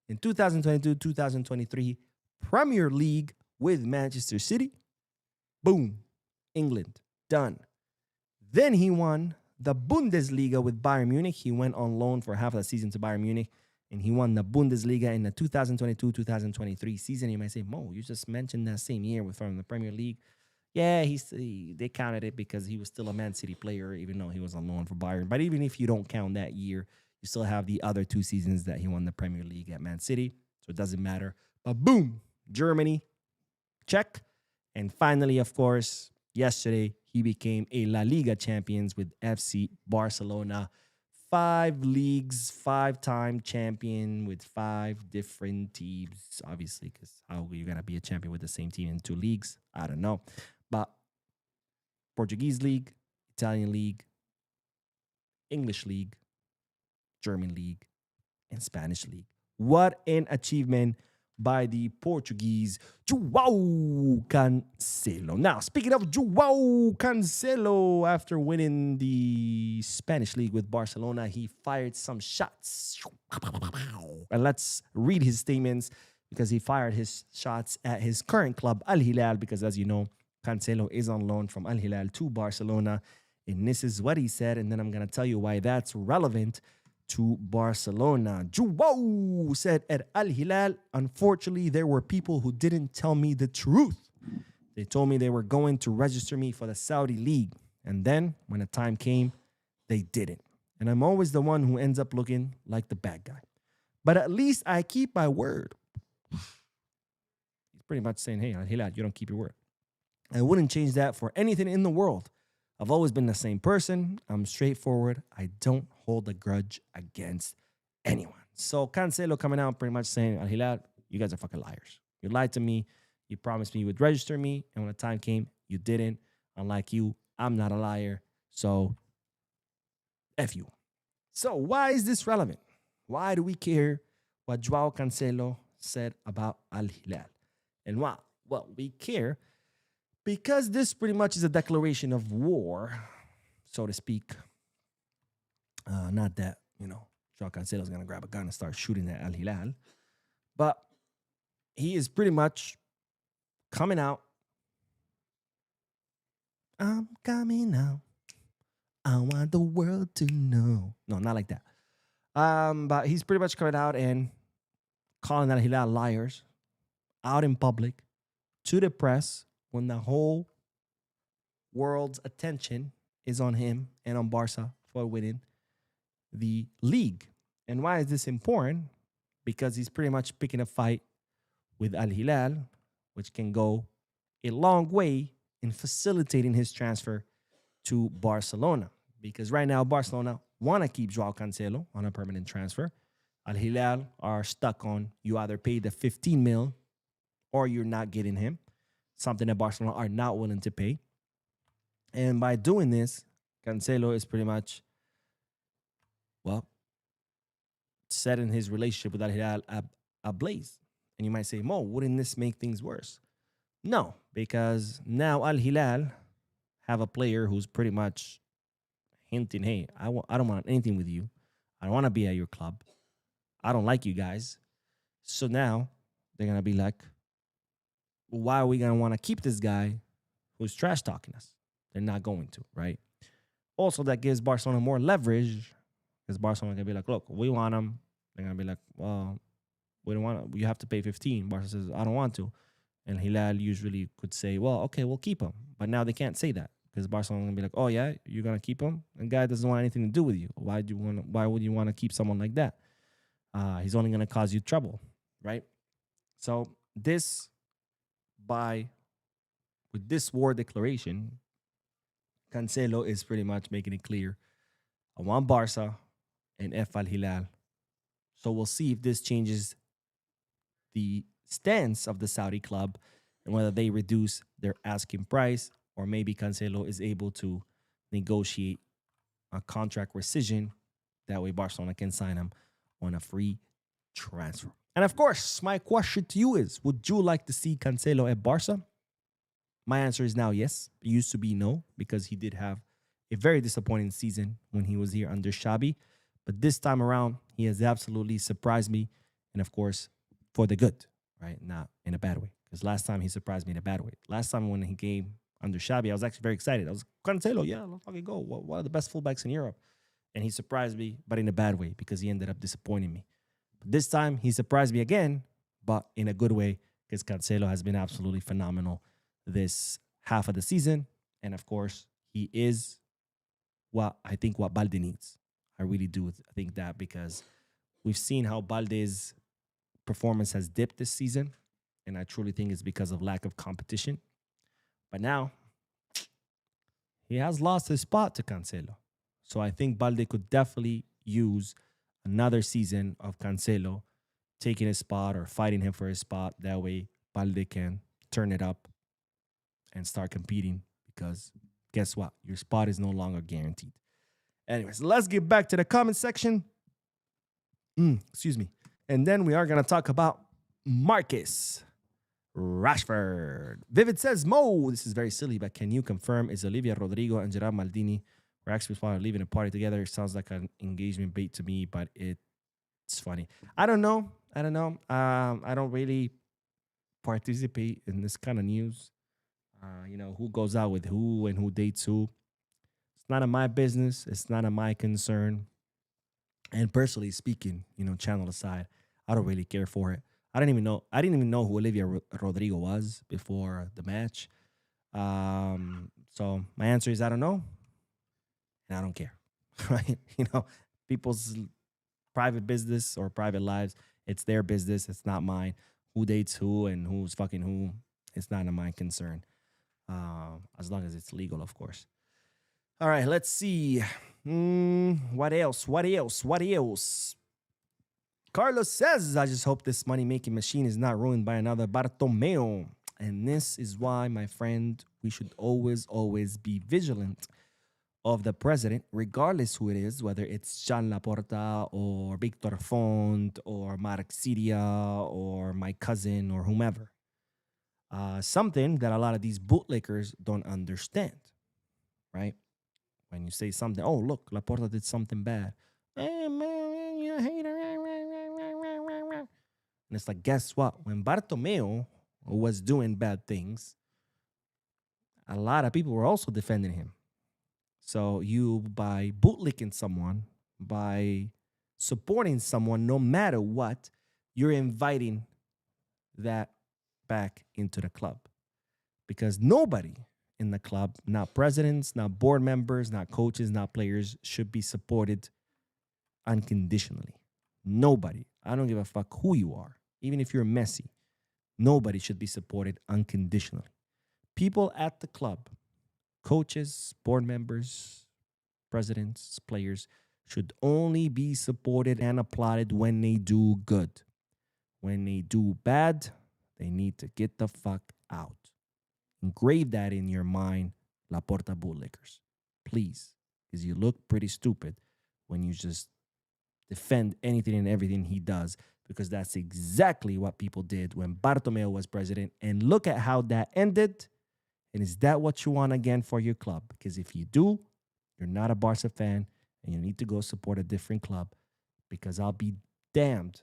and 2022-2023 Premier League with Manchester City. Boom. England, done. Then he won the Bundesliga with Bayern Munich. He went on loan for half of the season to Bayern Munich, and he won the Bundesliga in the 2022-2023 season. You might say, Mo, you just mentioned that same year from the Premier League. Yeah, they counted it because he was still a Man City player, even though he was on loan for Bayern. But even if you don't count that year, you still have the other 2 seasons that he won the Premier League at Man City, so it doesn't matter. But boom, Germany, check. And finally, of course, yesterday, he became a La Liga champions with FC Barcelona. 5 leagues, 5-time champion with 5 different teams. Obviously, because how are you going to be a champion with the same team in 2 leagues? I don't know. But Portuguese league, Italian league, English league, German league, and Spanish league. What an achievement by the Portuguese Joao Cancelo. Now, speaking of Joao Cancelo, after winning the Spanish league with Barcelona, he fired some shots. And let's read his statements because he fired his shots at his current club, Al Hilal, because as you know, Cancelo is on loan from Al Hilal to Barcelona. And this is what he said, and then I'm going to tell you why that's relevant to Barcelona. Joao said at Al Hilal, unfortunately, there were people who didn't tell me the truth. They told me they were going to register me for the Saudi League. And then, when the time came, they didn't. And I'm always the one who ends up looking like the bad guy. But at least I keep my word. He's pretty much saying, hey, Al Hilal, you don't keep your word. I wouldn't change that for anything in the world. I've always been the same person. I'm straightforward. I don't hold a grudge against anyone. So Cancelo coming out pretty much saying, Al Hilal, you guys are fucking liars. You lied to me. You promised me you would register me. And when the time came, you didn't. Unlike you, I'm not a liar. So F you. So why is this relevant? Why do we care what Joao Cancelo said about Al Hilal? And why? Well, we care because this pretty much is a declaration of war, so to speak. Not that, Joao Cancelo is going to grab a gun and start shooting at Al Hilal. But he is pretty much coming out. I'm coming out. I want the world to know. No, not like that. But he's pretty much coming out and calling Al Hilal liars out in public to the press when the whole world's attention is on him and on Barca for winning the league. And why is this important? Because he's pretty much picking a fight with Al Hilal, which can go a long way in facilitating his transfer to Barcelona. Because right now, Barcelona want to keep Joao Cancelo on a permanent transfer. Al Hilal are stuck on you either pay the 15 mil or you're not getting him, something that Barcelona are not willing to pay. And by doing this, Cancelo is pretty much, well, setting his relationship with Al Hilal ablaze. And you might say, Mo, wouldn't this make things worse? No, because now Al Hilal have a player who's pretty much hinting, hey, I don't want anything with you. I don't want to be at your club. I don't like you guys. So now they're going to be like, why are we going to want to keep this guy who's trash talking us? They're not going to, right? Also, that gives Barcelona more leverage because Barcelona can be like, look, we want him. They're going to be like, well, we don't want him. You have to pay 15. Barca says, I don't want to. And Hilal usually could say, well, okay, we'll keep him. But now they can't say that because Barcelona going to be like, oh, yeah, you're going to keep him? And guy doesn't want anything to do with you. Why would you want to keep someone like that? He's only going to cause you trouble, right? So with this war declaration, Cancelo is pretty much making it clear, I want Barca and F Al Hilal. So we'll see if this changes the stance of the Saudi club and whether they reduce their asking price or maybe Cancelo is able to negotiate a contract rescission. That way Barcelona can sign him on a free transfer. And of course, my question to you is, would you like to see Cancelo at Barca? My answer is now yes. It used to be no because he did have a very disappointing season when he was here under Xabi. But this time around, he has absolutely surprised me. And of course, for the good, right? Not in a bad way. Because last time he surprised me in a bad way. Last time when he came under Xabi, I was actually very excited. I was Cancelo, yeah, let's fucking go. One of the best fullbacks in Europe. And he surprised me, but in a bad way because he ended up disappointing me. But this time, he surprised me again, but in a good way because Cancelo has been absolutely phenomenal this half of the season. And of course, he is what Balde needs. I really do think that because we've seen how Balde's performance has dipped this season. And I truly think it's because of lack of competition. But now, he has lost his spot to Cancelo. So I think Balde could definitely use another season of Cancelo taking his spot or fighting him for his spot. That way, Balde can turn it up and start competing because guess what? Your spot is no longer guaranteed. Anyways, let's get back to the comment section. Excuse me. And then we are going to talk about Marcus Rashford. Vivid says, Mo, this is very silly, but can you confirm is Olivia Rodrigo and Gerard Maldini were actually supposed to leaving a party together? It sounds like an engagement bait to me, but it's funny. I don't know. I don't really participate in this kind of news. Who goes out with who and who dates who. It's none of my business. It's none of my concern. And personally speaking, channel aside, I don't really care for it. I didn't even know who Olivia Rodrigo was before the match. So my answer is I don't know. And I don't care. Right? People's private business or private lives, it's their business. It's not mine. Who dates who and who's fucking who, it's not of my concern. As long as it's legal, of course. All right, let's see. What else? Carlos says, I just hope this money-making machine is not ruined by another Bartomeu. And this is why, my friend, we should always be vigilant of the president, regardless who it is, whether it's Jean Laporta or Victor Font or Mark Siria or my cousin or whomever. Something that a lot of these bootlickers don't understand, right? When you say something, oh, look, Laporta did something bad. Hey, man, you're a hater. And it's like, guess what? When Bartomeu was doing bad things, a lot of people were also defending him. So you, by bootlicking someone, by supporting someone, no matter what, you're inviting that back into the club. Because nobody in the club, not presidents, not board members, not coaches, not players, should be supported unconditionally. Nobody. I don't give a fuck who you are. Even if you're Messi, nobody should be supported unconditionally. People at the club, coaches, board members, presidents, players, should only be supported and applauded when they do good. When they do bad, they need to get the fuck out. Engrave that in your mind, La Porta Bootlickers. Please, because you look pretty stupid when you just defend anything and everything he does, because that's exactly what people did when Bartomeu was president. And look at how that ended. And is that what you want again for your club? Because if you do, you're not a Barca fan and you need to go support a different club, because I'll be damned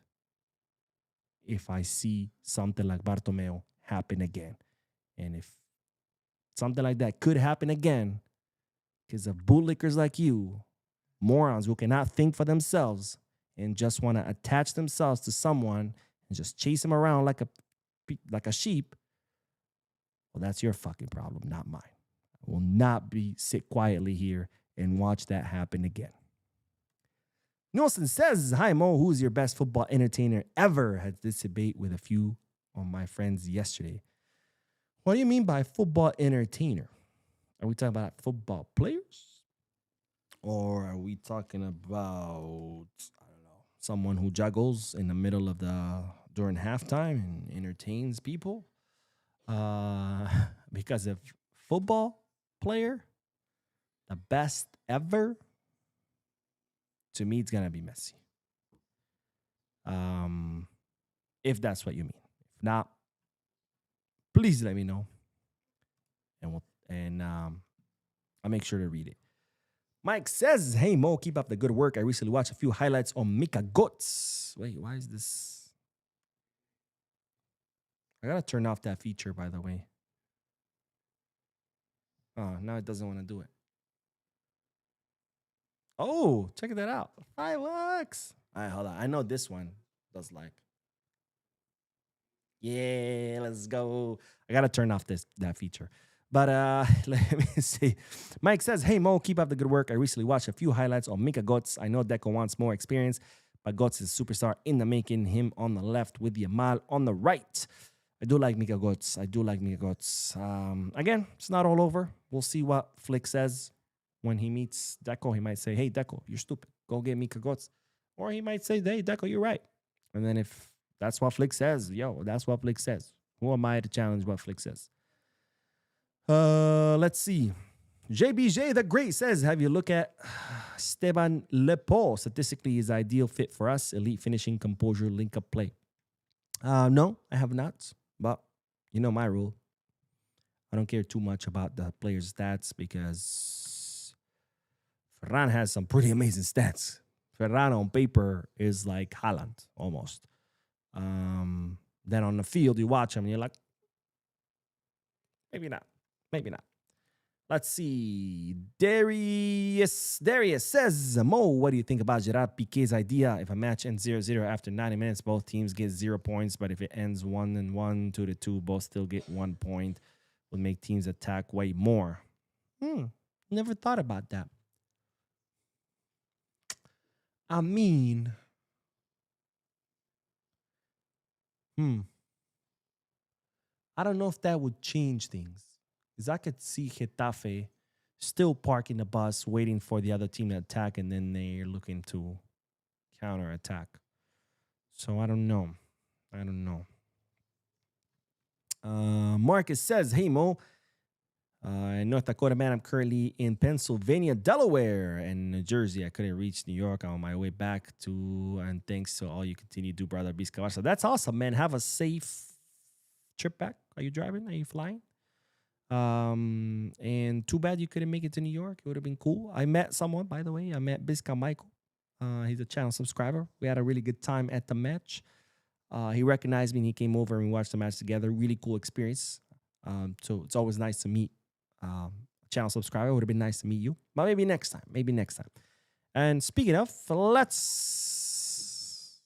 if I see something like Bartomeu happen again. And if something like that could happen again, because of bootlickers like you, morons who cannot think for themselves and just want to attach themselves to someone and just chase him around like a sheep, well, that's your fucking problem, not mine. I will not sit quietly here and watch that happen again. Nielsen says, hi Mo, who's your best football entertainer ever? Had this debate with a few of my friends yesterday. What do you mean by football entertainer? Are we talking about football players? Or are we talking about, I don't know, someone who juggles in the middle of during halftime and entertains people? Because of football player, the best ever, to me, it's going to be Messi. If that's what you mean. If not, please let me know. And I'll make sure to read it. Mike says, hey, Mo, keep up the good work. I recently watched a few highlights on Mika Götze. Wait, why is this? I got to turn off that feature, by the way. Oh, now it doesn't want to do it. Oh, check that out. $5. All right, hold on. I know this one does like. Yeah, let's go. I got to turn off that feature. But let me see. Mike says, hey, Mo, keep up the good work. I recently watched a few highlights on Mika Götze. I know Deco wants more experience, but Götze is a superstar in the making. Him on the left with Yamal on the right. I do like Mika Götze. Again, it's not all over. We'll see what Flick says when he meets Deco. He might say, hey, Deco, you're stupid. Go get Mika Götze. Or he might say, hey, Deco, you're right. And then if that's what Flick says, that's what Flick says. Who am I to challenge what Flick says? Let's see. JBJ the Great says, have you look at Esteban Lepo? Statistically, his ideal fit for us. Elite finishing, composure, link-up play. No, I have not. But you know my rule. I don't care too much about the player's stats because Ferran has some pretty amazing stats. Ferran on paper is like Haaland almost. Then on the field, you watch him and you're like, maybe not. Let's see. Darius says, Mo, what do you think about Gerard Piqué's idea? If a match ends 0-0 after 90 minutes, both teams get 0 points. But if it ends 1-1, 2-2, both still get 1 point. Would make teams attack way more. Never thought about that. I mean, I don't know if that would change things. Because I could see Getafe still parking the bus, waiting for the other team to attack, and then they're looking to counterattack. So I don't know. Marcus says, hey, Mo, in North Dakota, man, I'm currently in Pennsylvania, Delaware, and New Jersey. I couldn't reach New York. I'm on my way back and thanks to all you continue to do, brother. So that's awesome, man. Have a safe trip back. Are you driving? Are you flying? And too bad you couldn't make it to New York. It would have been cool. I met someone, by the way. I met Bizka Michael. He's a channel subscriber. We had a really good time at the match. He recognized me and he came over and we watched the match together. Really cool experience. So it's always nice to meet a channel subscriber. It would have been nice to meet you. But maybe next time. And speaking of, let's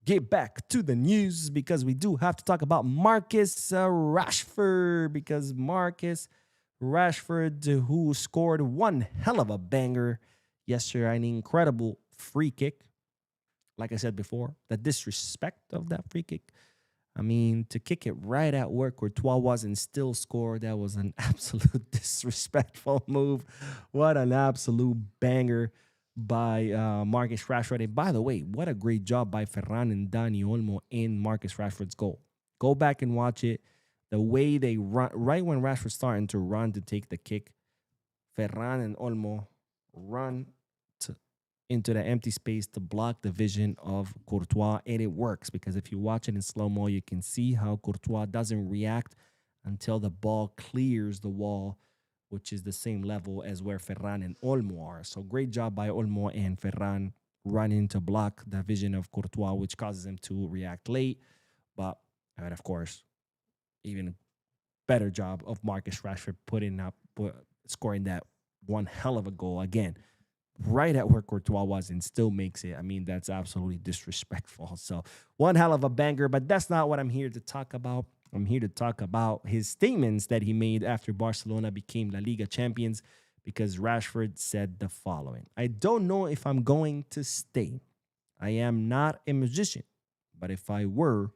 get back to the news because we do have to talk about Marcus Rashford. Because Marcus Rashford, who scored one hell of a banger yesterday, an incredible free kick. Like I said before, the disrespect of that free kick. I mean, to kick it right at where Courtois was and still score, that was an absolute disrespectful move. What an absolute banger by Marcus Rashford. And by the way, what a great job by Ferran and Dani Olmo in Marcus Rashford's goal. Go back and watch it. The way they run, right when Rashford's starting to run to take the kick, Ferran and Olmo run into the empty space to block the vision of Courtois. And it works because if you watch it in slow-mo, you can see how Courtois doesn't react until the ball clears the wall, which is the same level as where Ferran and Olmo are. So great job by Olmo and Ferran running to block the vision of Courtois, which causes him to react late. But, and of course, even better job of Marcus Rashford scoring that one hell of a goal again, right at where Courtois was, and still makes it. I mean, that's absolutely disrespectful. So one hell of a banger, but that's not what I'm here to talk about. I'm here to talk about his statements that he made after Barcelona became La Liga champions, because Rashford said the following: I don't know if I'm going to stay. I am not a musician, but if I were,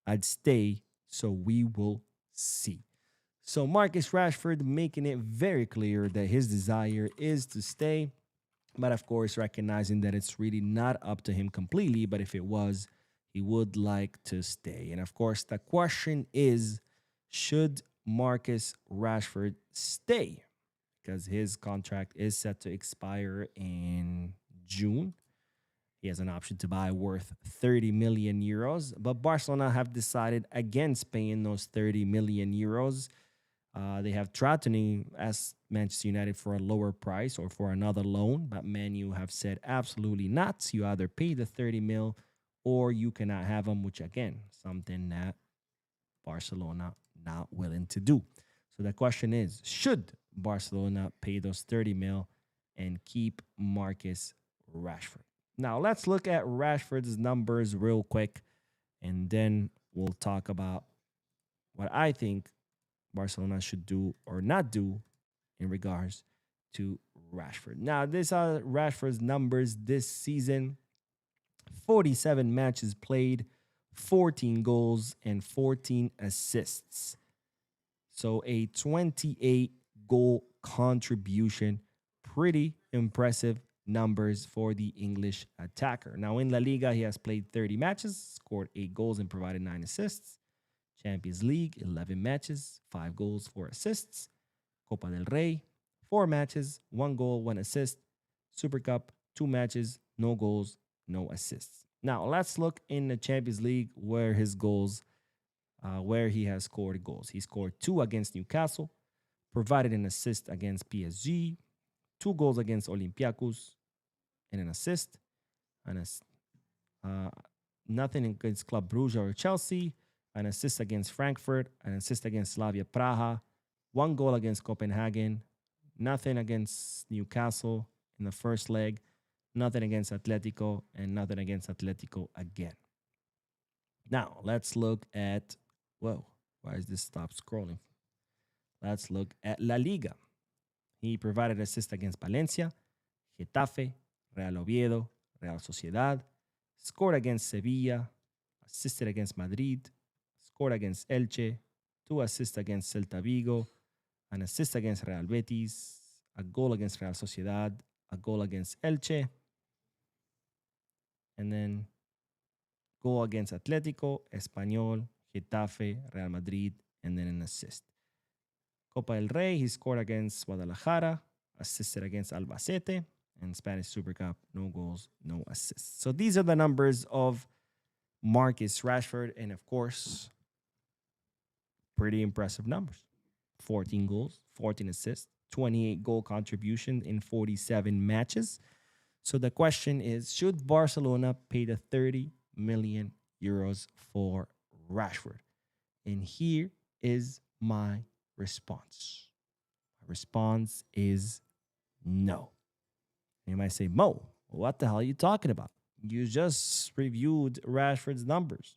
I'd stay, so we will see. So Marcus Rashford making it very clear that his desire is to stay, but of course recognizing that it's really not up to him completely, but if it was, he would like to stay. And of course, the question is, should Marcus Rashford stay? Because his contract is set to expire in June. He has an option to buy worth 30 million euros, but Barcelona have decided against paying those 30 million euros. They have tried to ask Manchester United for a lower price or for another loan, but Man U have said absolutely not. You either pay the 30 mil or you cannot have him, which again, something that Barcelona not willing to do. So the question is, should Barcelona pay those 30 mil and keep Marcus Rashford? Now, let's look at Rashford's numbers real quick, and then we'll talk about what I think Barcelona should do or not do in regards to Rashford. Now, these are Rashford's numbers this season: 47 matches played, 14 goals, and 14 assists. So a 28 goal contribution. Pretty impressive numbers for the English attacker. Now, in La Liga, he has played 30 matches, scored 8 goals, and provided 9 assists. Champions League, 11 matches, 5 goals, 4 assists. Copa del Rey, 4 matches, 1 goal, 1 assist. Super Cup, 2 matches, no goals, no assists. Now, let's look in the Champions League where his goals, where he has scored goals. He scored 2 against Newcastle, provided an assist against PSG, 2 goals against Olympiacos, and an assist. Nothing against Club Brugge or Chelsea, an assist against Frankfurt, an assist against Slavia Praha, 1 goal against Copenhagen, nothing against Newcastle in the first leg, nothing against Atletico, and nothing against Atletico again. Now, let's look at, whoa, why is this stop scrolling? Let's look at La Liga. He provided assist against Valencia, Getafe, Real Oviedo, Real Sociedad, scored against Sevilla, assisted against Madrid, scored against Elche, 2 assists against Celta Vigo, an assist against Real Betis, a goal against Real Sociedad, a goal against Elche, and then goal against Atletico, Espanyol, Getafe, Real Madrid, and then an assist. Copa del Rey, he scored against Guadalajara, assisted against Albacete, and Spanish Super Cup, no goals, no assists. So these are the numbers of Marcus Rashford, and of course, pretty impressive numbers. 14 goals, 14 assists, 28 goal contribution in 47 matches. So the question is, should Barcelona pay the 30 million euros for Rashford? And here is my response. My response is no. You might say, Mo, what the hell are you talking about? You just reviewed Rashford's numbers.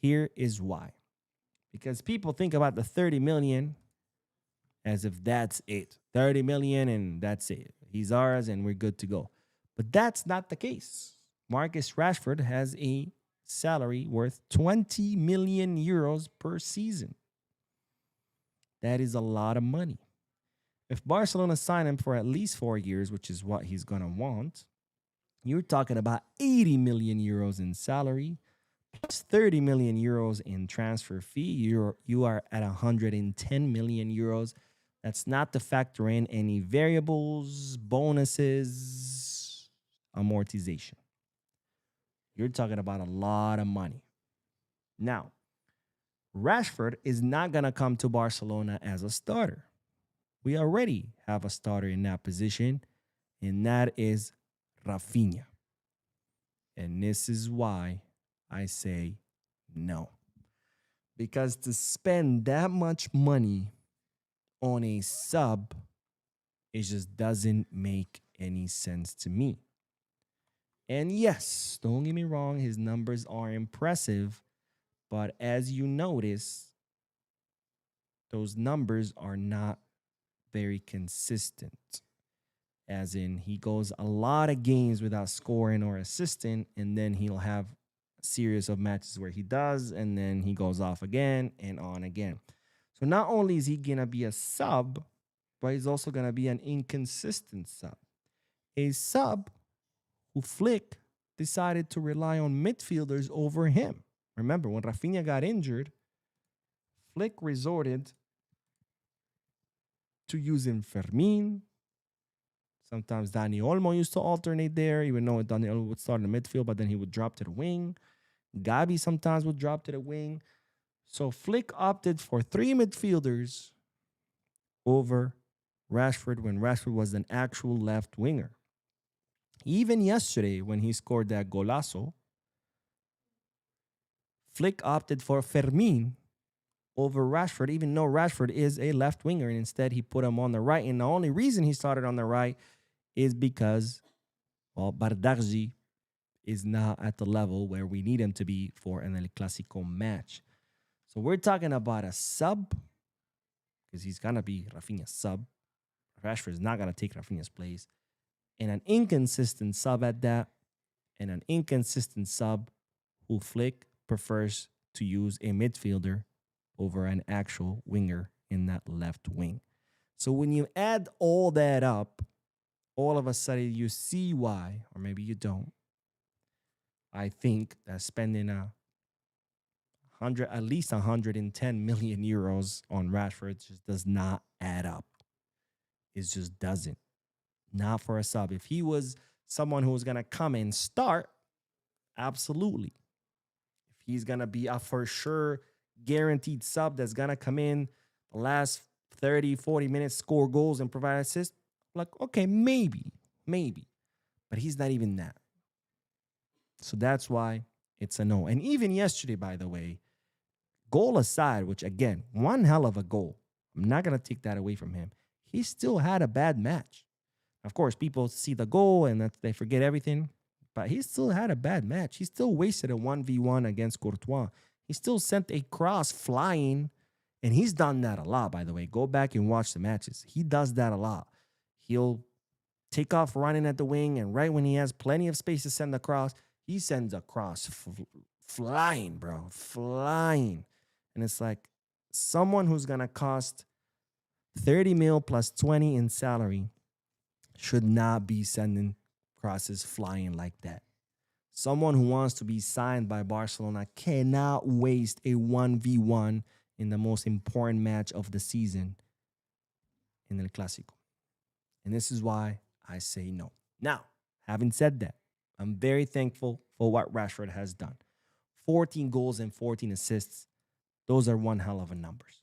Here is why. Because people think about the 30 million as if that's it. 30 million and that's it. He's ours and we're good to go. But that's not the case. Marcus Rashford has a salary worth 20 million euros per season. That is a lot of money. If Barcelona sign him for at least 4 years, which is what he's going to want, you're talking about 80 million euros in salary plus 30 million euros in transfer fee. You are at 110 million euros. That's not to factor in any variables, bonuses, amortization. You're talking about a lot of money. Now, Rashford is not going to come to Barcelona as a starter. We already have a starter in that position, and that is Rafinha. And this is why I say no. Because to spend that much money on a sub, it just doesn't make any sense to me. And yes, don't get me wrong, his numbers are impressive. But as you notice, those numbers are not very consistent. As in, he goes a lot of games without scoring or assisting, and then he'll have a series of matches where he does, and then he goes off again and on again. So not only is he going to be a sub, but he's also going to be an inconsistent sub. A sub who Flick decided to rely on midfielders over him. Remember, when Rafinha got injured, Flick resorted to using Fermin. Sometimes Dani Olmo used to alternate there, even though Dani Olmo would start in the midfield, but then he would drop to the wing. Gabi sometimes would drop to the wing. So Flick opted for 3 midfielders over Rashford when Rashford was an actual left winger. Even yesterday, when he scored that golazo, Flick opted for Fermin over Rashford, even though Rashford is a left winger, and instead he put him on the right. And the only reason he started on the right is because, well, Bardarji is not at the level where we need him to be for an El Clasico match. So we're talking about a sub, because he's going to be Rafinha's sub. Rashford is not going to take Rafinha's place. And an inconsistent sub at that, and an inconsistent sub who Flick prefers to use a midfielder over an actual winger in that left wing. So when you add all that up, all of a sudden you see why, or maybe you don't. I think that spending at least 110 million euros on Rashford just does not add up. It just doesn't. Not for a sub. If he was someone who was going to come and start, absolutely. If he's going to be a for sure guaranteed sub that's going to come in the last 30, 40 minutes, score goals and provide assists, like, okay, maybe. But he's not even that. So that's why it's a no. And even yesterday, by the way, goal aside, which again, one hell of a goal. I'm not going to take that away from him. He still had a bad match. Of course, people see the goal and they forget everything. But he still had a bad match. He still wasted a 1v1 against Courtois. He still sent a cross flying. And he's done that a lot, by the way. Go back and watch the matches. He does that a lot. He'll take off running at the wing, and right when he has plenty of space to send the cross, he sends a cross flying, bro. Flying. And it's like someone who's going to cost 30 mil plus 20 in salary should not be sending crosses flying like that. Someone who wants to be signed by Barcelona cannot waste a 1v1 in the most important match of the season in El Clasico. And this is why I say no. Now, having said that, I'm very thankful for what Rashford has done. 14 goals and 14 assists. Those are one hell of a numbers.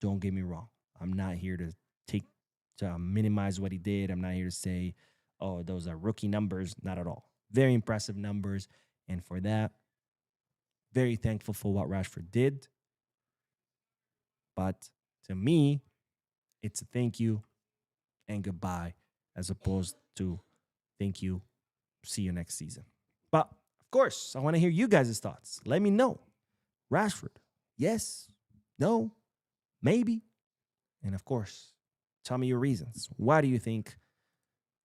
Don't get me wrong. I'm not here to minimize what he did. I'm not here to say, oh, those are rookie numbers. Not at all. Very impressive numbers. And for that, very thankful for what Rashford did. But to me, it's a thank you and goodbye, as opposed to thank you, see you next season. But of course, I want to hear you guys' thoughts. Let me know. Rashford, yes, no, maybe. And of course, tell me your reasons. Why do you think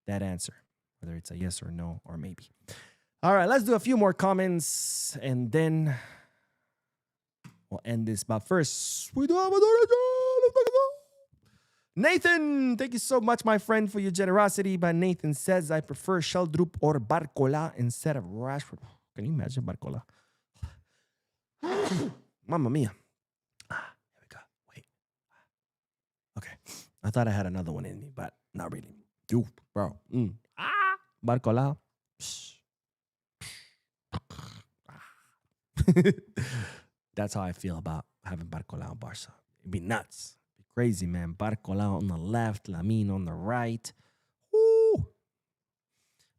that answer? Whether it's a yes or no or maybe. All right, let's do a few more comments and then we'll end this. But first, we do have a Nathan, thank you so much, my friend, for your generosity. But Nathan says, I prefer Sheldrup or Barcola instead of Rashford. Can you imagine Barcola? Mamma mia. Here we go. Wait. Okay. I thought I had another one in me, but not really. Dude, bro. Barcola. That's how I feel about having Barcola on Barca. It'd be nuts. It'd be crazy, man. Barcola on the left, Lamine on the right. Woo!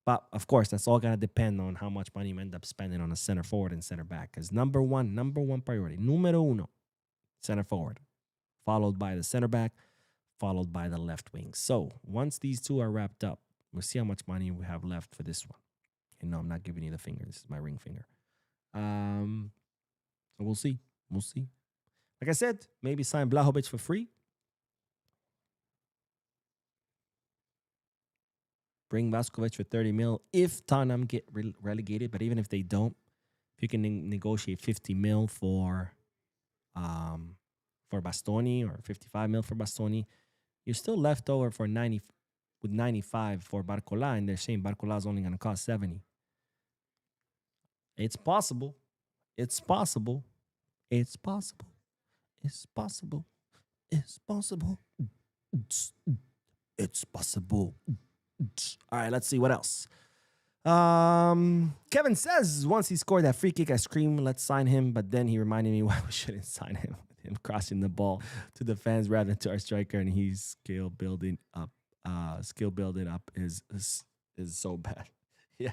But, of course, that's all going to depend on how much money you end up spending on a center forward and center back. Because number one priority, numero uno, center forward, followed by the center back, followed by the left wing. So once these two are wrapped up, we'll see how much money we have left for this one. And no, I'm not giving you the finger. This is my ring finger. So we'll see. We'll see. Like I said, maybe sign Blahovic for free. Bring Vaskovic for 30 mil if Tottenham get relegated. But even if they don't, if you can negotiate 50 mil for Bastoni or 55 mil for Bastoni, you're still left over for 90 with 95 for Barcola, and they're saying Barcola is only going to cost 70. It's possible. It's possible. It's possible. It's possible. It's possible. It's possible. All right, let's see what else. Kevin says once he scored that free kick, I screamed, let's sign him. But then he reminded me why we shouldn't sign him. Him crossing the ball to the fans rather than to our striker, and he's skill building up is so bad. Yeah.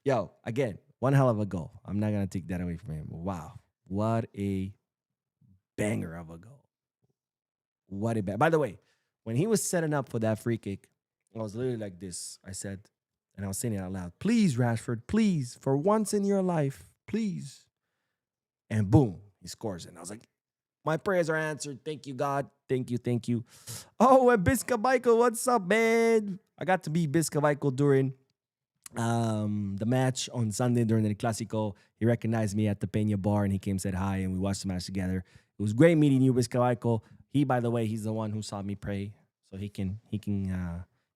Yo, again, one hell of a goal. I'm not gonna take that away from him. Wow, what a banger of a goal. What a By the way, when he was setting up for that free kick, I was literally like this. I said, and I was saying it out loud, please, Rashford, please, for once in your life, please. And boom, he scores it. And I was like, my prayers are answered. Thank you, God. Thank you, thank you. Oh, and Bisca Michael, what's up, man? I got to be Bisca Michael during the match on Sunday during the Clasico. He recognized me at the Peña bar, and he came and said hi, and we watched the match together. It was great meeting you, Bisca Michael. He, by the way, he's the one who saw me pray, so he can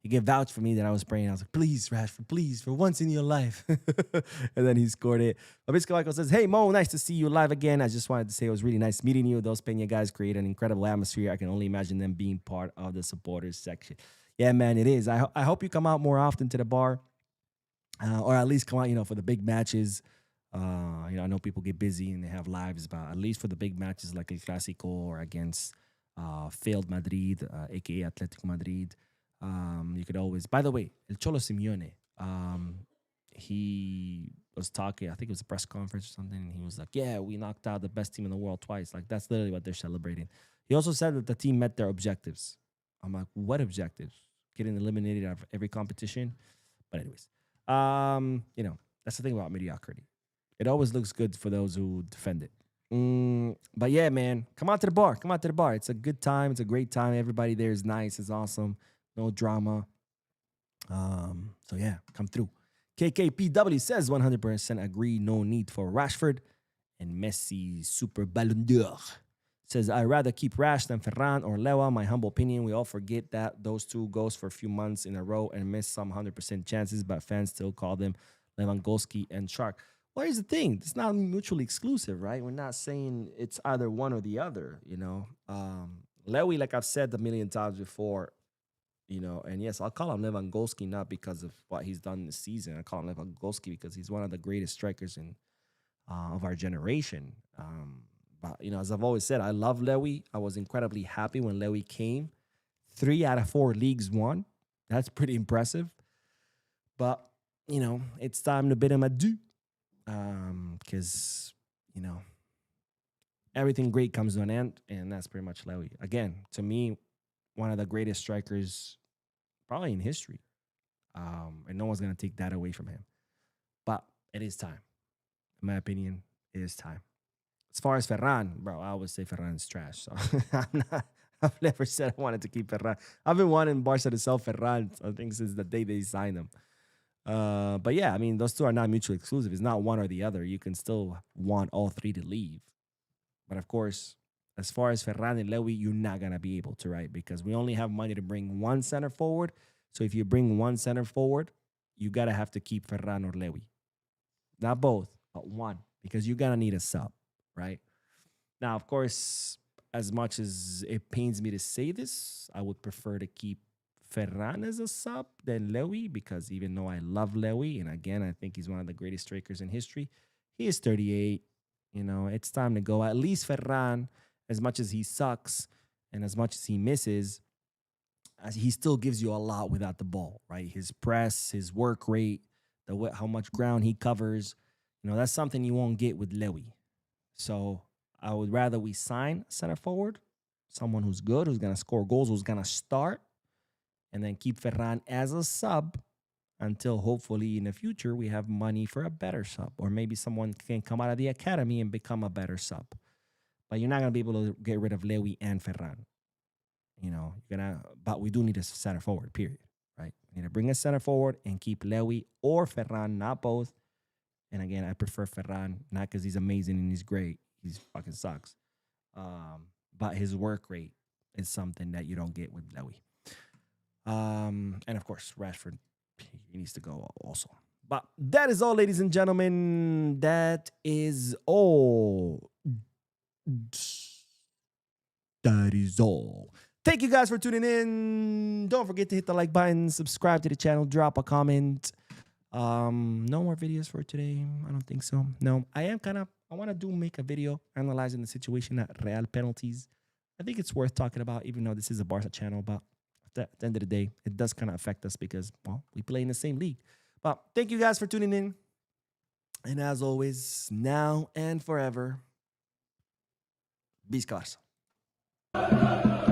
vouch for me that I was praying. I was like, please, Rashford, please, for once in your life. And then he scored it. But Bisca Michael says, hey, Mo, nice to see you live again. I just wanted to say it was really nice meeting you. Those Peña guys create an incredible atmosphere. I can only imagine them being part of the supporters section. Yeah, man, it is. I hope you come out more often to the bar, or at least come out, for the big matches. I know people get busy and they have lives, but at least for the big matches like El Clasico or against failed Madrid, aka Atletico Madrid. You could always, by the way, El Cholo Simeone, he was talking, I think it was a press conference or something, and he was like, yeah, we knocked out the best team in the world twice. Like, that's literally what they're celebrating. He also said that the team met their objectives. I'm like, what objectives? Getting eliminated out of every competition? But anyways, that's the thing about mediocrity. It always looks good for those who defend it. But yeah, man, come out to the bar. Come out to the bar. It's a good time. It's a great time. Everybody there is nice. It's awesome. No drama. So yeah, come through. KKPW says 100% agree. No need for Rashford. And Messi Super Ballon d'Or says I'd rather keep Rash than Ferran or Lewa. My humble opinion. We all forget that those two goes for a few months in a row and miss some 100% chances, but fans still call them Lewandowski and Shark. Well, here's the thing. It's not mutually exclusive, right? We're not saying it's either one or the other, Lewy, like I've said a million times before, and yes, I'll call him Lewandowski not because of what he's done this season. I call him Lewandowski because he's one of the greatest strikers of our generation. But, as I've always said, I love Lewy. I was incredibly happy when Lewy came. 3 out of 4 leagues won. That's pretty impressive. But, it's time to bid him adieu. Because, everything great comes to an end, and that's pretty much Lewy. Again, to me, one of the greatest strikers probably in history. And no one's going to take that away from him. But it is time. In my opinion, it is time. As far as Ferran, bro, I always say Ferran's trash. So I've never said I wanted to keep Ferran. I've been wanting Barca to sell Ferran, I think, since the day they signed him. But yeah, I mean, those two are not mutually exclusive. It's not one or the other. You can still want all three to leave. But of course, as far as Ferran and Lewy, you're not going to be able to, right? Because we only have money to bring one center forward. So if you bring one center forward, you got to have to keep Ferran or Lewy. Not both, but one, because you're going to need a sub, right? Now, of course, as much as it pains me to say this, I would prefer to keep Ferran as a sub than Lewy, because even though I love Lewy, and again, I think he's one of the greatest strikers in history, he is 38. You know, it's time to go. At least Ferran, as much as he sucks and as much as he misses, as he still gives you a lot without the ball, right? His press, his work rate, how much ground he covers, you know, that's something you won't get with Lewy. So I would rather we sign center forward, someone who's good, who's going to score goals, who's going to start, and then keep Ferran as a sub until hopefully in the future we have money for a better sub, or maybe someone can come out of the academy and become a better sub. But you're not going to be able to get rid of Lewy and Ferran. You know, but we do need a center forward, period, right? We need to bring a center forward and keep Lewy or Ferran, not both. And again, I prefer Ferran, not because he's amazing and he's great. He's fucking sucks. But his work rate is something that you don't get with Lewy. And of course, Rashford, he needs to go also. But that is all, ladies and gentlemen. That is all. That is all. Thank you guys for tuning in. Don't forget to hit the like button, subscribe to the channel, drop a comment. No more videos for today. I don't think so. No, I want to make a video analyzing the situation at Real penalties. I think it's worth talking about, even though this is a Barca channel, but at the end of the day, it does kind of affect us because, well, we play in the same league. But thank you guys for tuning in. And as always, now and forever, Visca Barça.